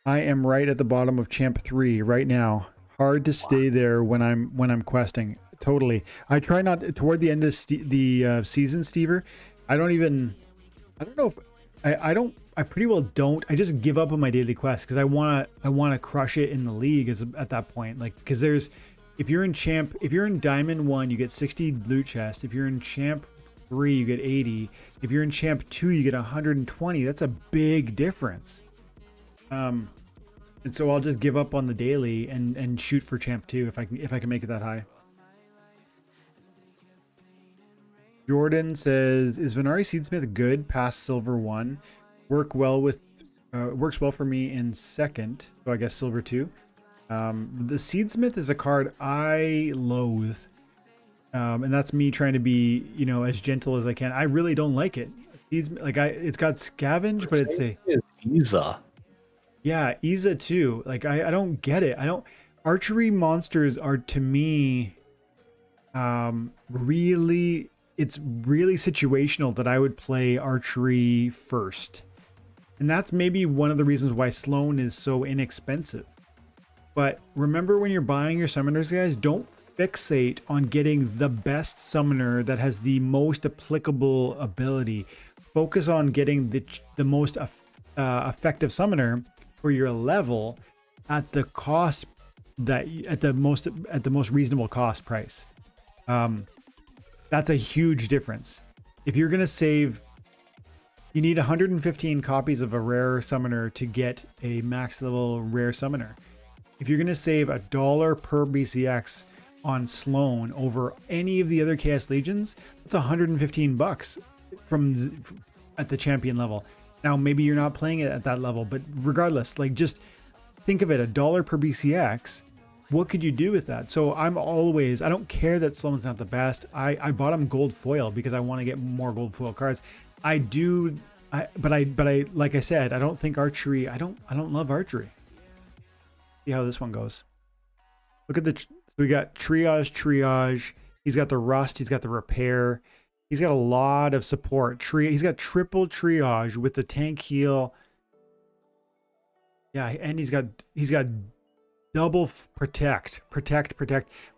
I am right at the bottom of Champ 3 right now. Hard to stay there when I'm questing. Totally. I try not toward the end of the season, Stever. I don't know if I pretty well don't. I just give up on my daily quest because I wanna crush it in the league at that point. Like, because if you're in Diamond 1, you get 60 loot chests. If you're in Champ 3, you get 80. If you're in Champ 2, you get 120. That's a big difference. And so I'll just give up on the daily and shoot for Champ 2 if I can make it that high. Jordan says, is Venari Seedsmith good past Silver 1? Works well for me in second, so I guess Silver 2. The Seedsmith is a card I loathe. And that's me trying to be, as gentle as I can. I really don't like it. It's got scavenge, but it's Iza. Yeah, Iza too. Like I don't get it. Archery monsters are to me really, it's really situational that I would play archery first. And that's maybe one of the reasons why Sloan is so inexpensive. But remember, when you're buying your summoners, guys, don't fixate on getting the best summoner that has the most applicable ability. Focus on getting the most effective summoner for your level at the cost at the most reasonable cost price. That's a huge difference. If you're gonna save, you need 115 copies of a rare summoner to get a max level rare summoner. If you're gonna save $1 per BCX on Sloan over any of the other Chaos Legions, that's 115 bucks at the champion level. Now maybe you're not playing it at that level, but regardless, like, just think of it, $1 per BCX. What could you do with that? So I don't care that Sloan's not the best. I bought him gold foil because I want to get more gold foil cards. But like I said, I don't think archery, I don't love archery. See how this one goes. Look at we got triage. He's got the rust. He's got the repair. He's got a lot of support. He's got triple triage with the tank heal. Yeah, and he's got double protect.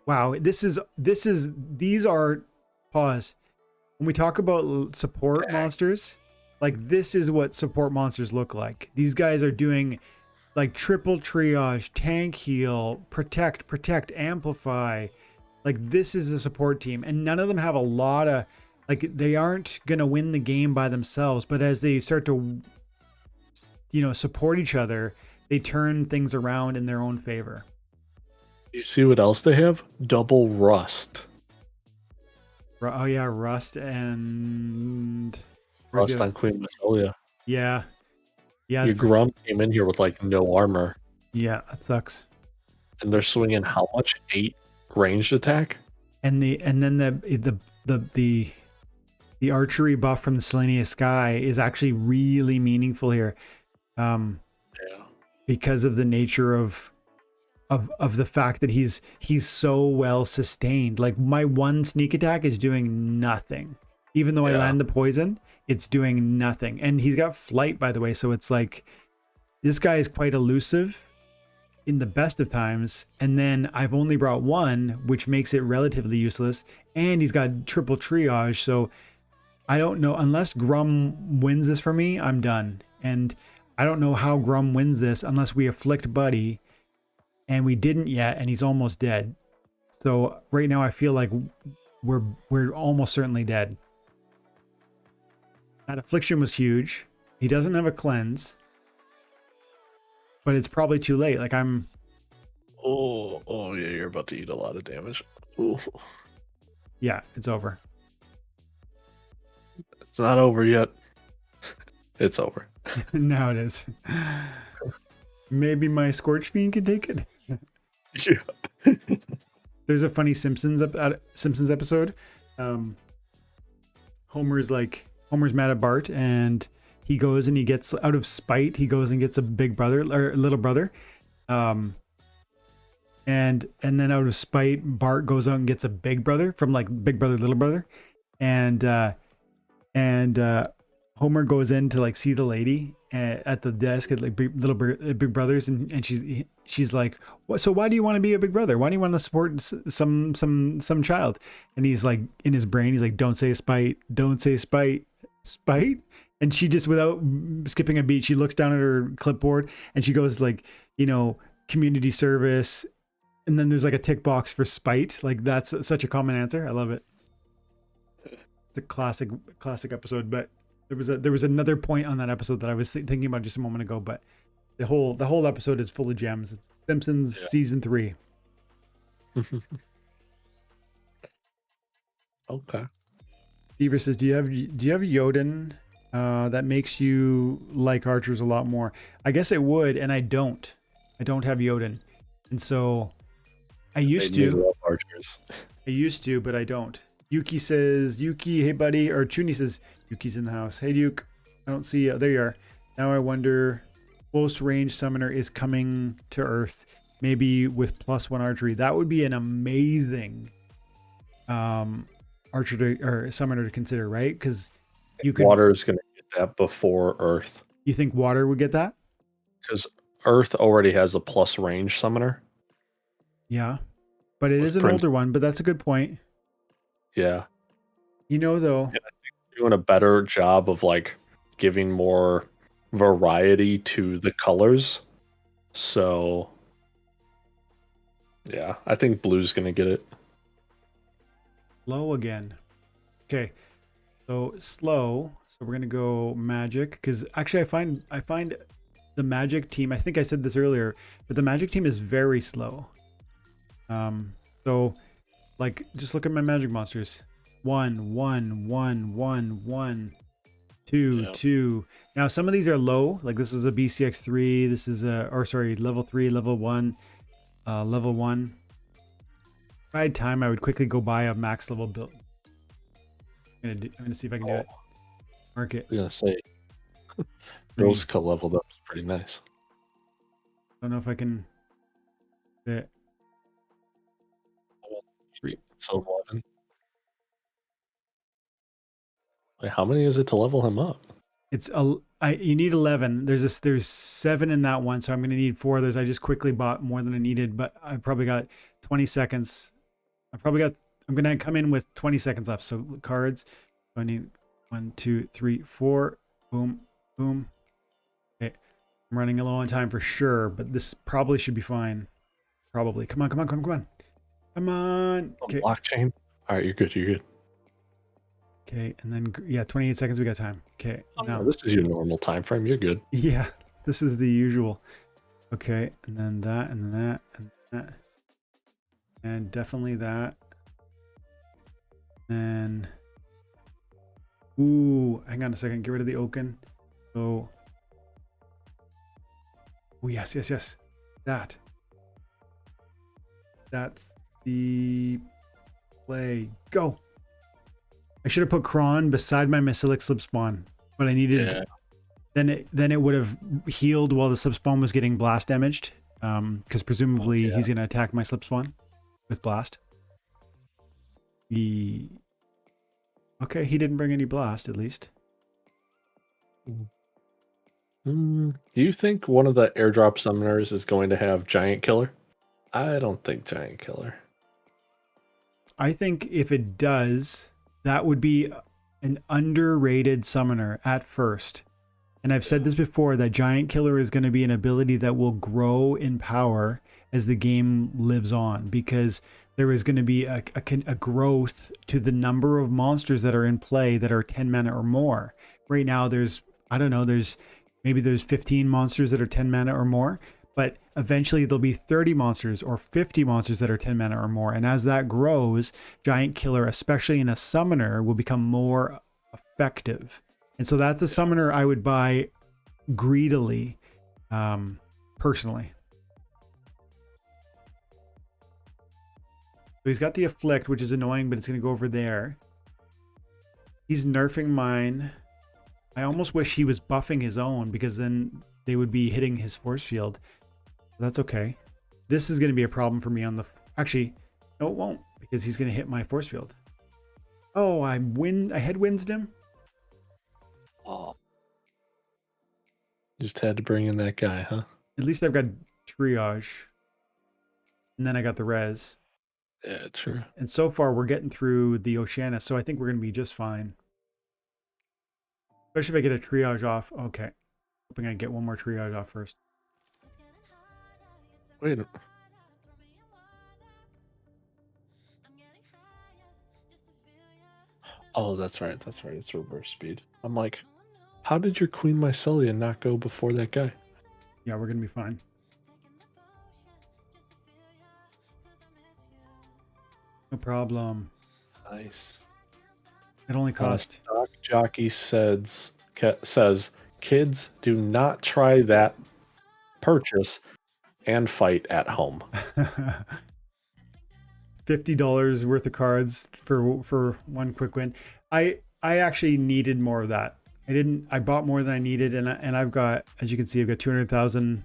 Wow, these are, pause. When we talk about support monsters, like, this is what support monsters look like. These guys are doing like triple triage, tank heal, protect, amplify. Like, this is a support team, and none of them have a lot of, like, they aren't gonna win the game by themselves, but as they start to, support each other, they turn things around in their own favor. You see what else they have? Double rust. Oh yeah, rust and Rust on Queen Massilia. Yeah. Your Grum came in here with like no armor. Yeah, that sucks. And they're swinging how much? 8 ranged attack. And then the archery buff from the Selenius Sky is actually really meaningful here, because of the nature of the fact that he's so well sustained. Like, my one sneak attack is doing nothing. Even though I Yeah. land the poison, it's doing nothing. And he's got flight, by the way, so it's like this guy is quite elusive in the best of times, and then I've only brought one, which makes it relatively useless, and he's got triple triage, so I don't know, unless Grum wins this for me, I'm done. And I don't know how Grum wins this unless we afflict Buddy, and we didn't yet, and he's almost dead. So right now I feel like we're almost certainly dead. That affliction was huge. He doesn't have a cleanse, but it's probably too late. Like Oh yeah, you're about to eat a lot of damage. Ooh. yeah, it's over. It's not over yet. It's over. Now it is. Maybe my Scorch Fiend can take it. Yeah. There's a funny Simpsons episode. Homer's mad at Bart, and he goes and he gets, out of spite, he goes and gets a big brother or little brother. And then out of spite, Bart goes out and gets a big brother from like Big Brother, Little Brother, and Homer goes in to like see the lady at the desk at like Big Brothers, and she's like, "What? So why do you want to be a big brother? Why do you want to support some child?" And he's like, in his brain, he's like, "Don't say spite, don't say spite, spite." And she just, without skipping a beat, she looks down at her clipboard and she goes like, community service, and then there's like a tick box for spite. Like that's such a common answer. I love it. It's a classic episode. But there was another point on that episode that I was thinking about just a moment ago. But the whole episode is full of gems. It's Simpsons season 3. Okay. Beaver says, "Do you have Jotun that makes you like archers a lot more?" I guess it would, and I don't. I don't have Jotun, and so I used to. Love archers. I used to, but I don't. Yuki says, "Yuki, hey buddy," or Chuni says, "Yuki's in the house. Hey Duke, I don't see you. There you are. Now I wonder, close range summoner is coming to Earth, maybe with +1 archery. That would be an amazing archer or summoner to consider, right? Because you could. Water is going to get that before Earth. You think water would get that? Because Earth already has a plus range summoner. Yeah, but it is an older one. But that's a good point. Yeah. Though, I think they're doing a better job of like giving more variety to the colors. So yeah, I think blue's gonna get it. slow again. Okay, so slow. So we're gonna go magic, because actually I find the magic team. I think I said this earlier, but the magic team is very slow. So like, just look at my magic monsters. 1 1 1 1 1 2 2. Now some of these are low, like this is a BCX3, this is level 3, level 1, level 1. If I had time, I would quickly go buy a max level build. I'm gonna see if I can do it. Mark it. I was gonna say Rosica leveled up is pretty nice. Don't know if I can do it. It's 11. Wait, how many is it to level him up? It's you need 11. There's 7 in that one, so I'm gonna need 4 of those. I just quickly bought more than I needed, but I probably got 20 seconds. I'm gonna come in with 20 seconds left. So cards. I need 1, 2, 3, 4. Boom, boom. Okay, I'm running low on time for sure, but this probably should be fine. Probably. Come on. Come on. Okay. Blockchain. All right, you're good. You're good. Okay, and then 28 seconds. We got time. Okay. Now this is your normal time frame. You're good. Yeah, this is the usual. Okay, and then that, and that, and that, and definitely that. And ooh, hang on a second. Get rid of the Oaken. So, oh yes. That. That's the play. Go. I should have put Kron beside my Mesillic slip spawn, but I needed. Then it would have healed while the slip spawn was getting blast damaged, because presumably he's gonna attack my slip spawn with blast. Okay, he didn't bring any blast, at least. Do you think one of the airdrop summoners is going to have Giant Killer? I don't think Giant Killer. I think if it does, that would be an underrated summoner at first. And I've said this before, that Giant Killer is going to be an ability that will grow in power as the game lives on, because there is going to be a growth to the number of monsters that are in play that are 10 mana or more. Right now, I don't know, there's 15 monsters that are 10 mana or more, but eventually there'll be 30 monsters or 50 monsters that are 10 mana or more. And as that grows, Giant Killer, especially in a summoner, will become more effective. And so that's a summoner I would buy greedily, personally. So he's got the Afflict, which is annoying, but it's going to go over there. He's nerfing mine. I almost wish he was buffing his own, because then they would be hitting his force field. That's okay. This is going to be a problem for me on the... Actually, no, it won't, because he's going to hit my force field. Oh, I headwindsed him? Oh. Just had to bring in that guy, huh? At least I've got triage. And then I got the res. Yeah, true. And so far, we're getting through the Oceanus, so I think we're going to be just fine. Especially if I get a triage off. Okay. Hoping I get one more triage off first. Wait. Oh, that's right. That's right. It's reverse speed. I'm like, how did your Queen Mycelia not go before that guy? Yeah, we're going to be fine. No problem. Nice. It only cost... Stock Jockey says, kids, do not try that purchase and fight at home. $50 worth of cards for one quick win. I actually needed more of that. I bought more than I needed, and I've got, as you can see, I've got 220,000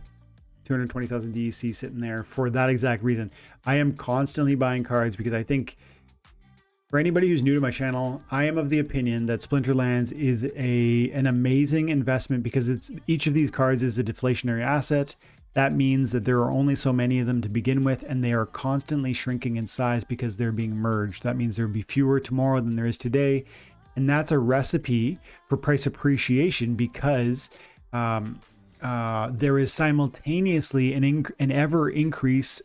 DEC sitting there for that exact reason. I am constantly buying cards because I think, for anybody who's new to my channel, I am of the opinion that Splinterlands is an amazing investment, because each of these cards is a deflationary asset. That means that there are only so many of them to begin with, and they are constantly shrinking in size because they're being merged. That means there'll be fewer tomorrow than there is today. And that's a recipe for price appreciation, because there is simultaneously an ever increase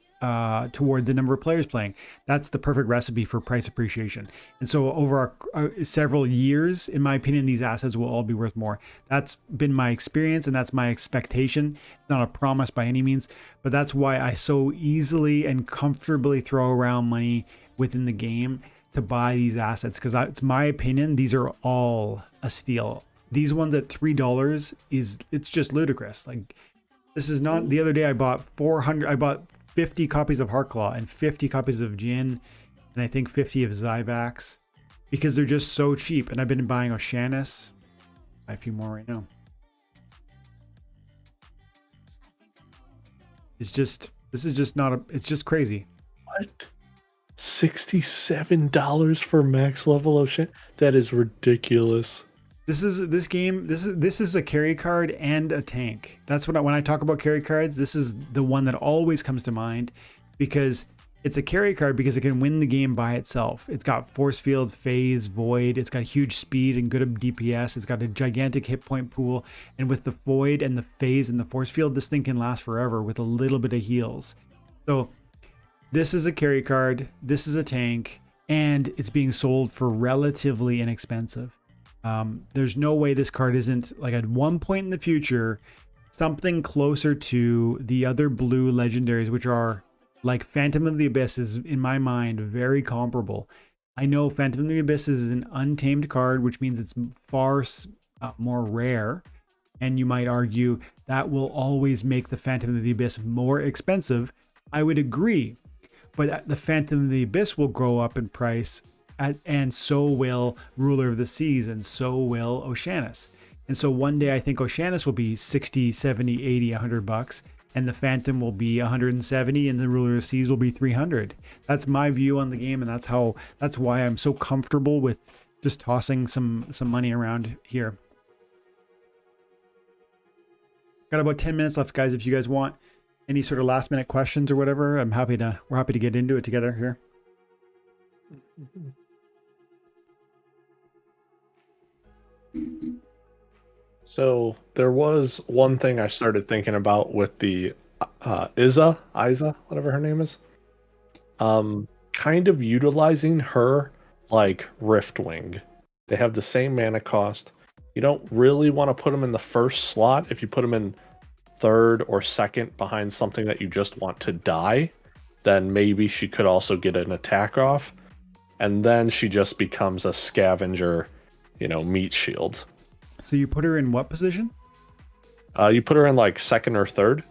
toward the number of players playing. That's the perfect recipe for price appreciation. And so over several years, in my opinion, these assets will all be worth more. That's been my experience, and that's my expectation. It's not a promise by any means, but that's why I so easily and comfortably throw around money within the game to buy these assets, because it's my opinion, these are all a steal. These ones at $3 it's just ludicrous. Like, this is not... The other day I bought 50 copies of Heartclaw and 50 copies of Jin, and I think 50 of Zyvax, because they're just so cheap. And I've been buying Oceanus. Buy a few more right now. This is just not it's just crazy. What? $67 for max level Ocean? That is ridiculous. This is a carry card and a tank. That's what when I talk about carry cards, this is the one that always comes to mind, because it's a carry card because it can win the game by itself. It's got force field, phase, void. It's got huge speed and good DPS. It's got a gigantic hit point pool, and with the void and the phase and the force field, this thing can last forever with a little bit of heals. So this is a carry card. This is a tank, and it's being sold for relatively inexpensive. There's no way this card isn't, like, at one point in the future, something closer to the other blue legendaries, which are like Phantom of the Abyss is, in my mind, very comparable. I know Phantom of the Abyss is an untamed card, which means it's far more rare. And you might argue that will always make the Phantom of the Abyss more expensive. I would agree. But the Phantom of the Abyss will grow up in price, and so will Ruler of the Seas, and so will Oceanus. And so one day I think Oceanus will be 60, 70, 80, 100 bucks, and the Phantom will be 170, and the Ruler of the Seas will be 300. That's my view on the game, and that's why I'm so comfortable with just tossing some money around here. Got about 10 minutes left, guys. If you guys want any sort of last minute questions or whatever, we're happy to get into it together here. So there was one thing I started thinking about with the Isa, whatever her name is. Kind of utilizing her like Riftwing. They have the same mana cost. You don't really want to put them in the first slot. If you put them in third or second behind something that you just want to die, then maybe she could also get an attack off. And then she just becomes a scavenger, meat shield. So you put her in what position? You put her in like second or third.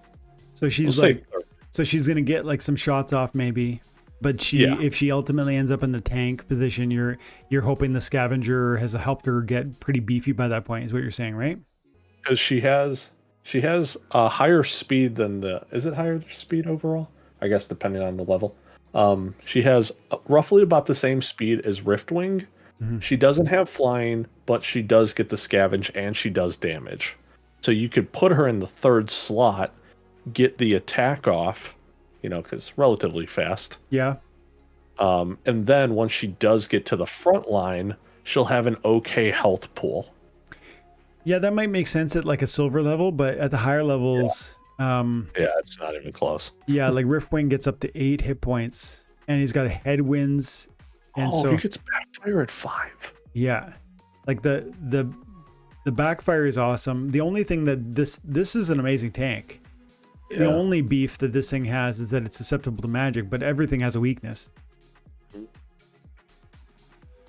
So she's so she's gonna get like some shots off maybe, but if she ultimately ends up in the tank position, you're hoping the scavenger has helped her get pretty beefy by that point. Is what you're saying, right? Because she has a higher speed than is it higher speed overall? I guess depending on the level. She has roughly about the same speed as Riftwing. Mm-hmm. She doesn't have flying, but she does get the scavenge and she does damage. So you could put her in the third slot, get the attack off, because relatively fast. Yeah. And then once she does get to the front line, she'll have an okay health pool. Yeah, that might make sense at like a silver level, but at the higher levels, it's not even close. Yeah, like Riftwing gets up to 8 hit points, and he's got headwinds, and so he gets backfire at 5. Yeah, like the backfire is awesome. The only thing that this is an amazing tank. Yeah. The only beef that this thing has is that it's susceptible to magic, but everything has a weakness.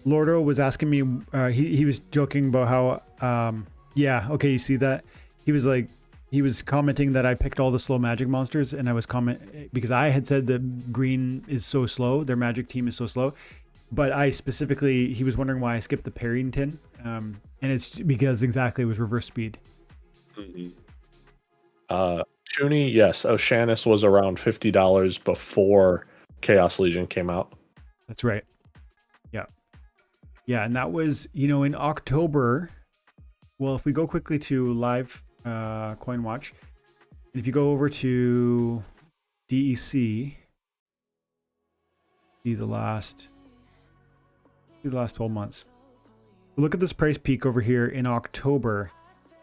Lordo was asking me, he was joking about how, you see that? He was commenting that I picked all the slow magic monsters, and I was because I had said that green is so slow, their magic team is so slow, but he was wondering why I skipped the Parrington, and it's because exactly it was reverse speed. Mm-hmm. Junie, yes, Oceanus was around $50 before Chaos Legion came out. That's right. Yeah, and that was, in October. Well, if we go quickly to live coin watch, and if you go over to DEC, see the last 12 months. Look at this price peak over here in October.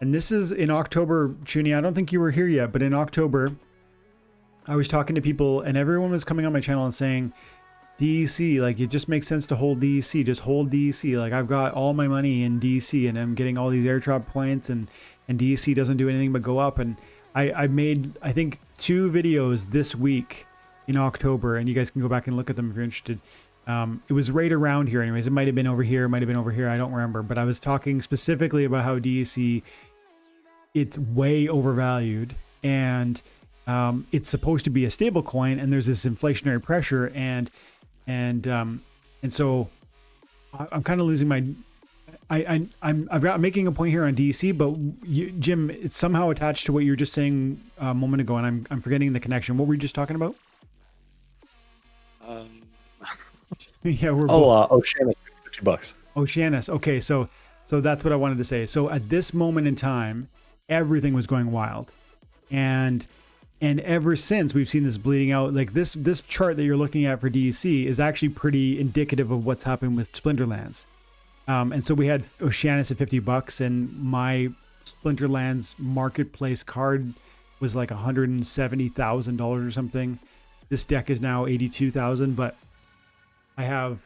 And this is in October, Chuni, I don't think you were here yet, but in October, I was talking to people and everyone was coming on my channel and saying, DEC, like it just makes sense to hold DEC, just hold DEC. Like I've got all my money in DEC and I'm getting all these airdrop points and DEC doesn't do anything but go up. And I made, I think, 2 videos this week in October, and you guys can go back and look at them if you're interested. It was right around here anyways. It might have been over here, it might have been over here, I don't remember. But I was talking specifically about how DEC, it's way overvalued, and it's supposed to be a stable coin, and there's this inflationary pressure, and so I'm kind of losing my. I'm making a point here on DEC, but Jim, it's somehow attached to what you were just saying a moment ago, and I'm forgetting the connection. What were you just talking about? Yeah, we're Oceanus, $50. Oceanus. Okay, so that's what I wanted to say. So at this moment in time, everything was going wild, and ever since we've seen this bleeding out. Like this chart that you're looking at for DEC is actually pretty indicative of what's happened with Splinterlands. And so we had Oceanus at $50, and my Splinterlands marketplace card was like $170,000 or something. This deck is now $82,000, but I have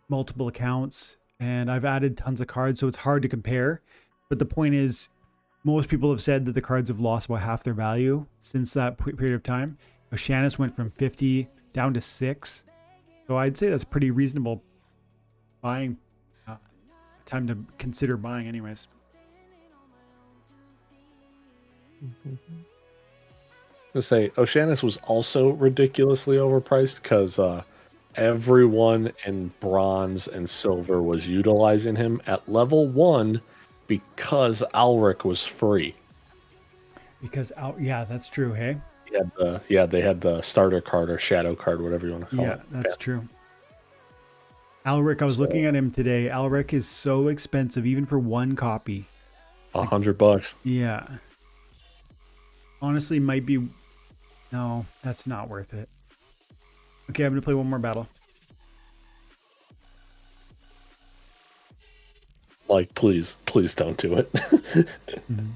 multiple accounts and I've added tons of cards, so it's hard to compare. But the point is, most people have said that the cards have lost about half their value since that period of time. Oceanus went from 50 down to 6. So I'd say that's pretty reasonable buying time to consider buying anyways. To say Oceanus was also ridiculously overpriced because everyone in bronze and silver was utilizing him at level 1 because Alric was free. Because yeah, that's true. Hey, they had the starter card or shadow card, whatever you want to call it. Yeah, that's true. Alric, I was So looking at him today. Alric is so expensive, even for one copy. Like, $100. yeah. Honestly, might be. No, that's not worth it. Okay, I'm gonna play one more battle. Like, please don't do it. Mm-hmm.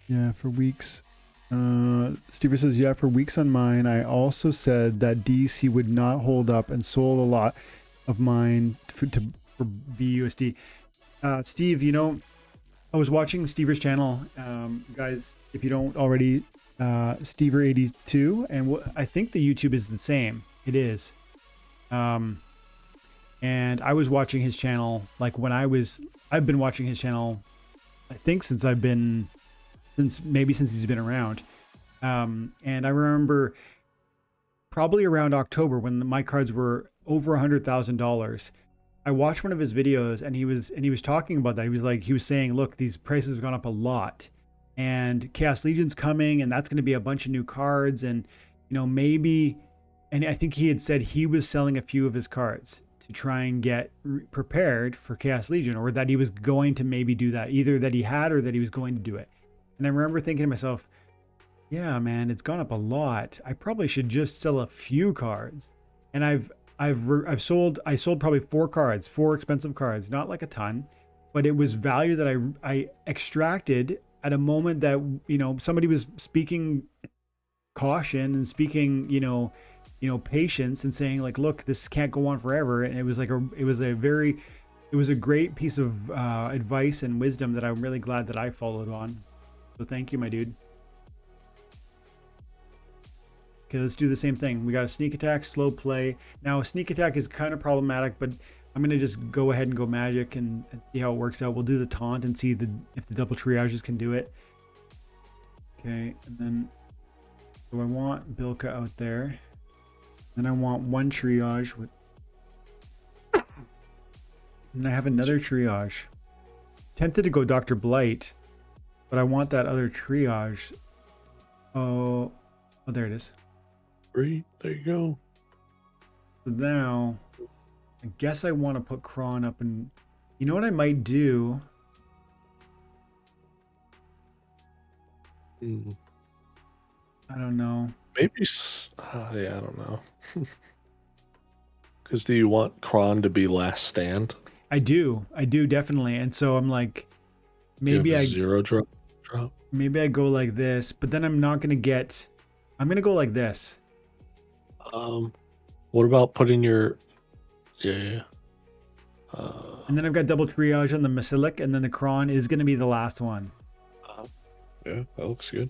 Yeah, for weeks. Stever says, yeah, for weeks on mine, I also said that DC would not hold up and sold a lot of mine for BUSD. Steve, you know, I was watching Stever's channel. Guys, if you don't already, Stever82, and I think the YouTube is the same. It is. And I was watching his channel, like when I've been watching his channel, I think since he's been around. And I remember probably around October when my cards were over $100,000. I watched one of his videos and he was talking about that. He was saying, look, these prices have gone up a lot and Chaos Legion's coming and that's going to be a bunch of new cards. And, you know, maybe, and I think he had said he was selling a few of his cards to try and get prepared for Chaos Legion, or that he was going to maybe do that, either that he had or that he was going to do it. And I remember thinking to myself, yeah, man, it's gone up a lot. I probably should just sell a few cards. And I sold probably 4 expensive cards, not like a ton, but it was value that I extracted at a moment that, you know, somebody was speaking caution and speaking, you know, patience and saying like, look, this can't go on forever. And it was a great piece of advice and wisdom that I'm really glad that I followed on. So thank you, my dude. Okay, let's do the same thing. We got a sneak attack, slow play. Now, a sneak attack is kind of problematic, but I'm going to just go ahead and go magic and see how it works out. We'll do the taunt and see if the double triages can do it. Okay, and then so I want Bilka out there. Then I want one triage with. And I have another triage. Tempted to go Dr. Blight, but I want that other triage. Oh, there it is. There you go. So now, I guess I want to put Kron up, and you know what I might do? I don't know. Maybe, yeah, I don't know. Because do you want Kron to be last stand? I do definitely. And so I'm like, maybe I zero drop. Maybe I go like this, but then I'm not gonna get. I'm gonna go like this. What about putting your, yeah. And then I've got double triage on the Basilic, and then the Kron is gonna be the last one. Yeah, that looks good.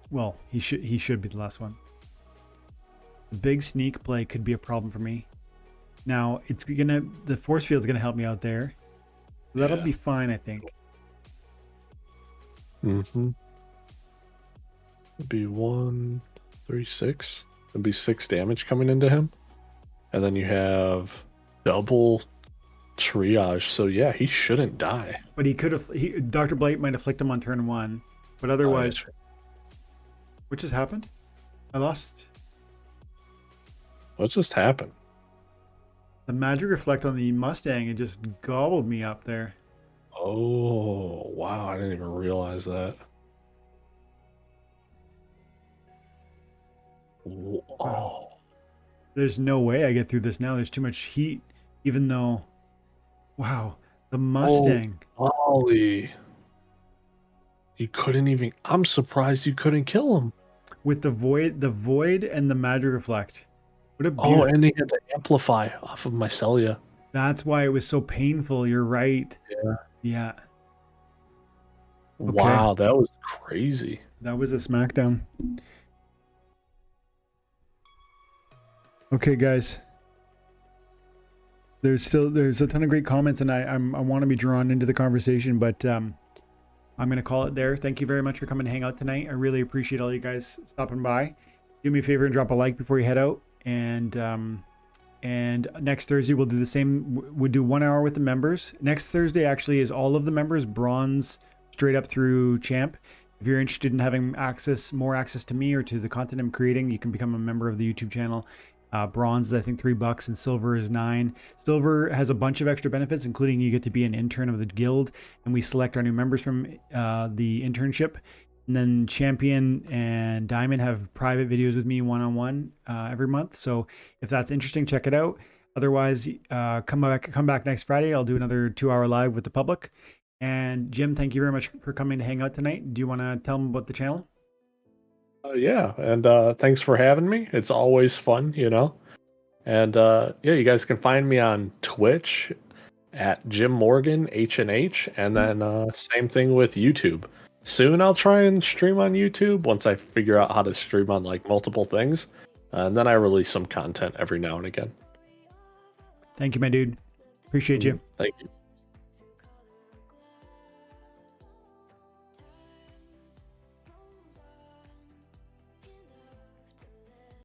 Well, he should be the last one. The big sneak play could be a problem for me. Now the force field's gonna help me out there. So that'll be fine, I think. Mm-hmm. It'd be 1, 3, 6. It'd be 6 damage coming into him. And then you have double triage. So yeah, he shouldn't die. But he could have. Dr. Blight might have flicked him on turn 1, but otherwise. What just happened? I lost. What just happened? The magic reflect on the Mustang, it just gobbled me up there. Oh, wow. I didn't even realize that. Oh. There's no way I get through this now. There's too much heat, even though, wow, the Mustang. Oh, Ollie. You couldn't even, I'm surprised you couldn't kill him. With the void and the magic reflect. What a beautiful. Oh, and they had to amplify off of Mycelia. That's why it was so painful. You're right. Yeah. Okay. Wow, that was crazy. That was a smackdown. Okay, guys. There's a ton of great comments, and I want to be drawn into the conversation, but I'm going to call it there. Thank you very much for coming to hang out tonight. I really appreciate all you guys stopping by. Do me a favor and drop a like before you head out. And next Thursday we'll do the same. We'll do 1 hour with the members. Next Thursday actually is all of the members, bronze straight up through champ. If you're interested in having more access to me or to the content I'm creating, you can become a member of the YouTube channel. Bronze is I think $3 and silver is $9. Silver has a bunch of extra benefits, including you get to be an intern of the guild, and we select our new members from the internship. And then champion and diamond have private videos with me one-on-one every month. So if that's interesting, check it out. Otherwise, come back next Friday. I'll do another 2-hour live with the public. And Jim, thank you very much for coming to hang out tonight. Do you want to tell them about the channel? Yeah, and thanks for having me. It's always fun, you know. And yeah, you guys can find me on Twitch at Jim Morgan H&H, and then same thing with YouTube. Soon I'll try and stream on YouTube once I figure out how to stream on like multiple things, and then I release some content every now and again. Thank you, my dude. Appreciate you. Thank you.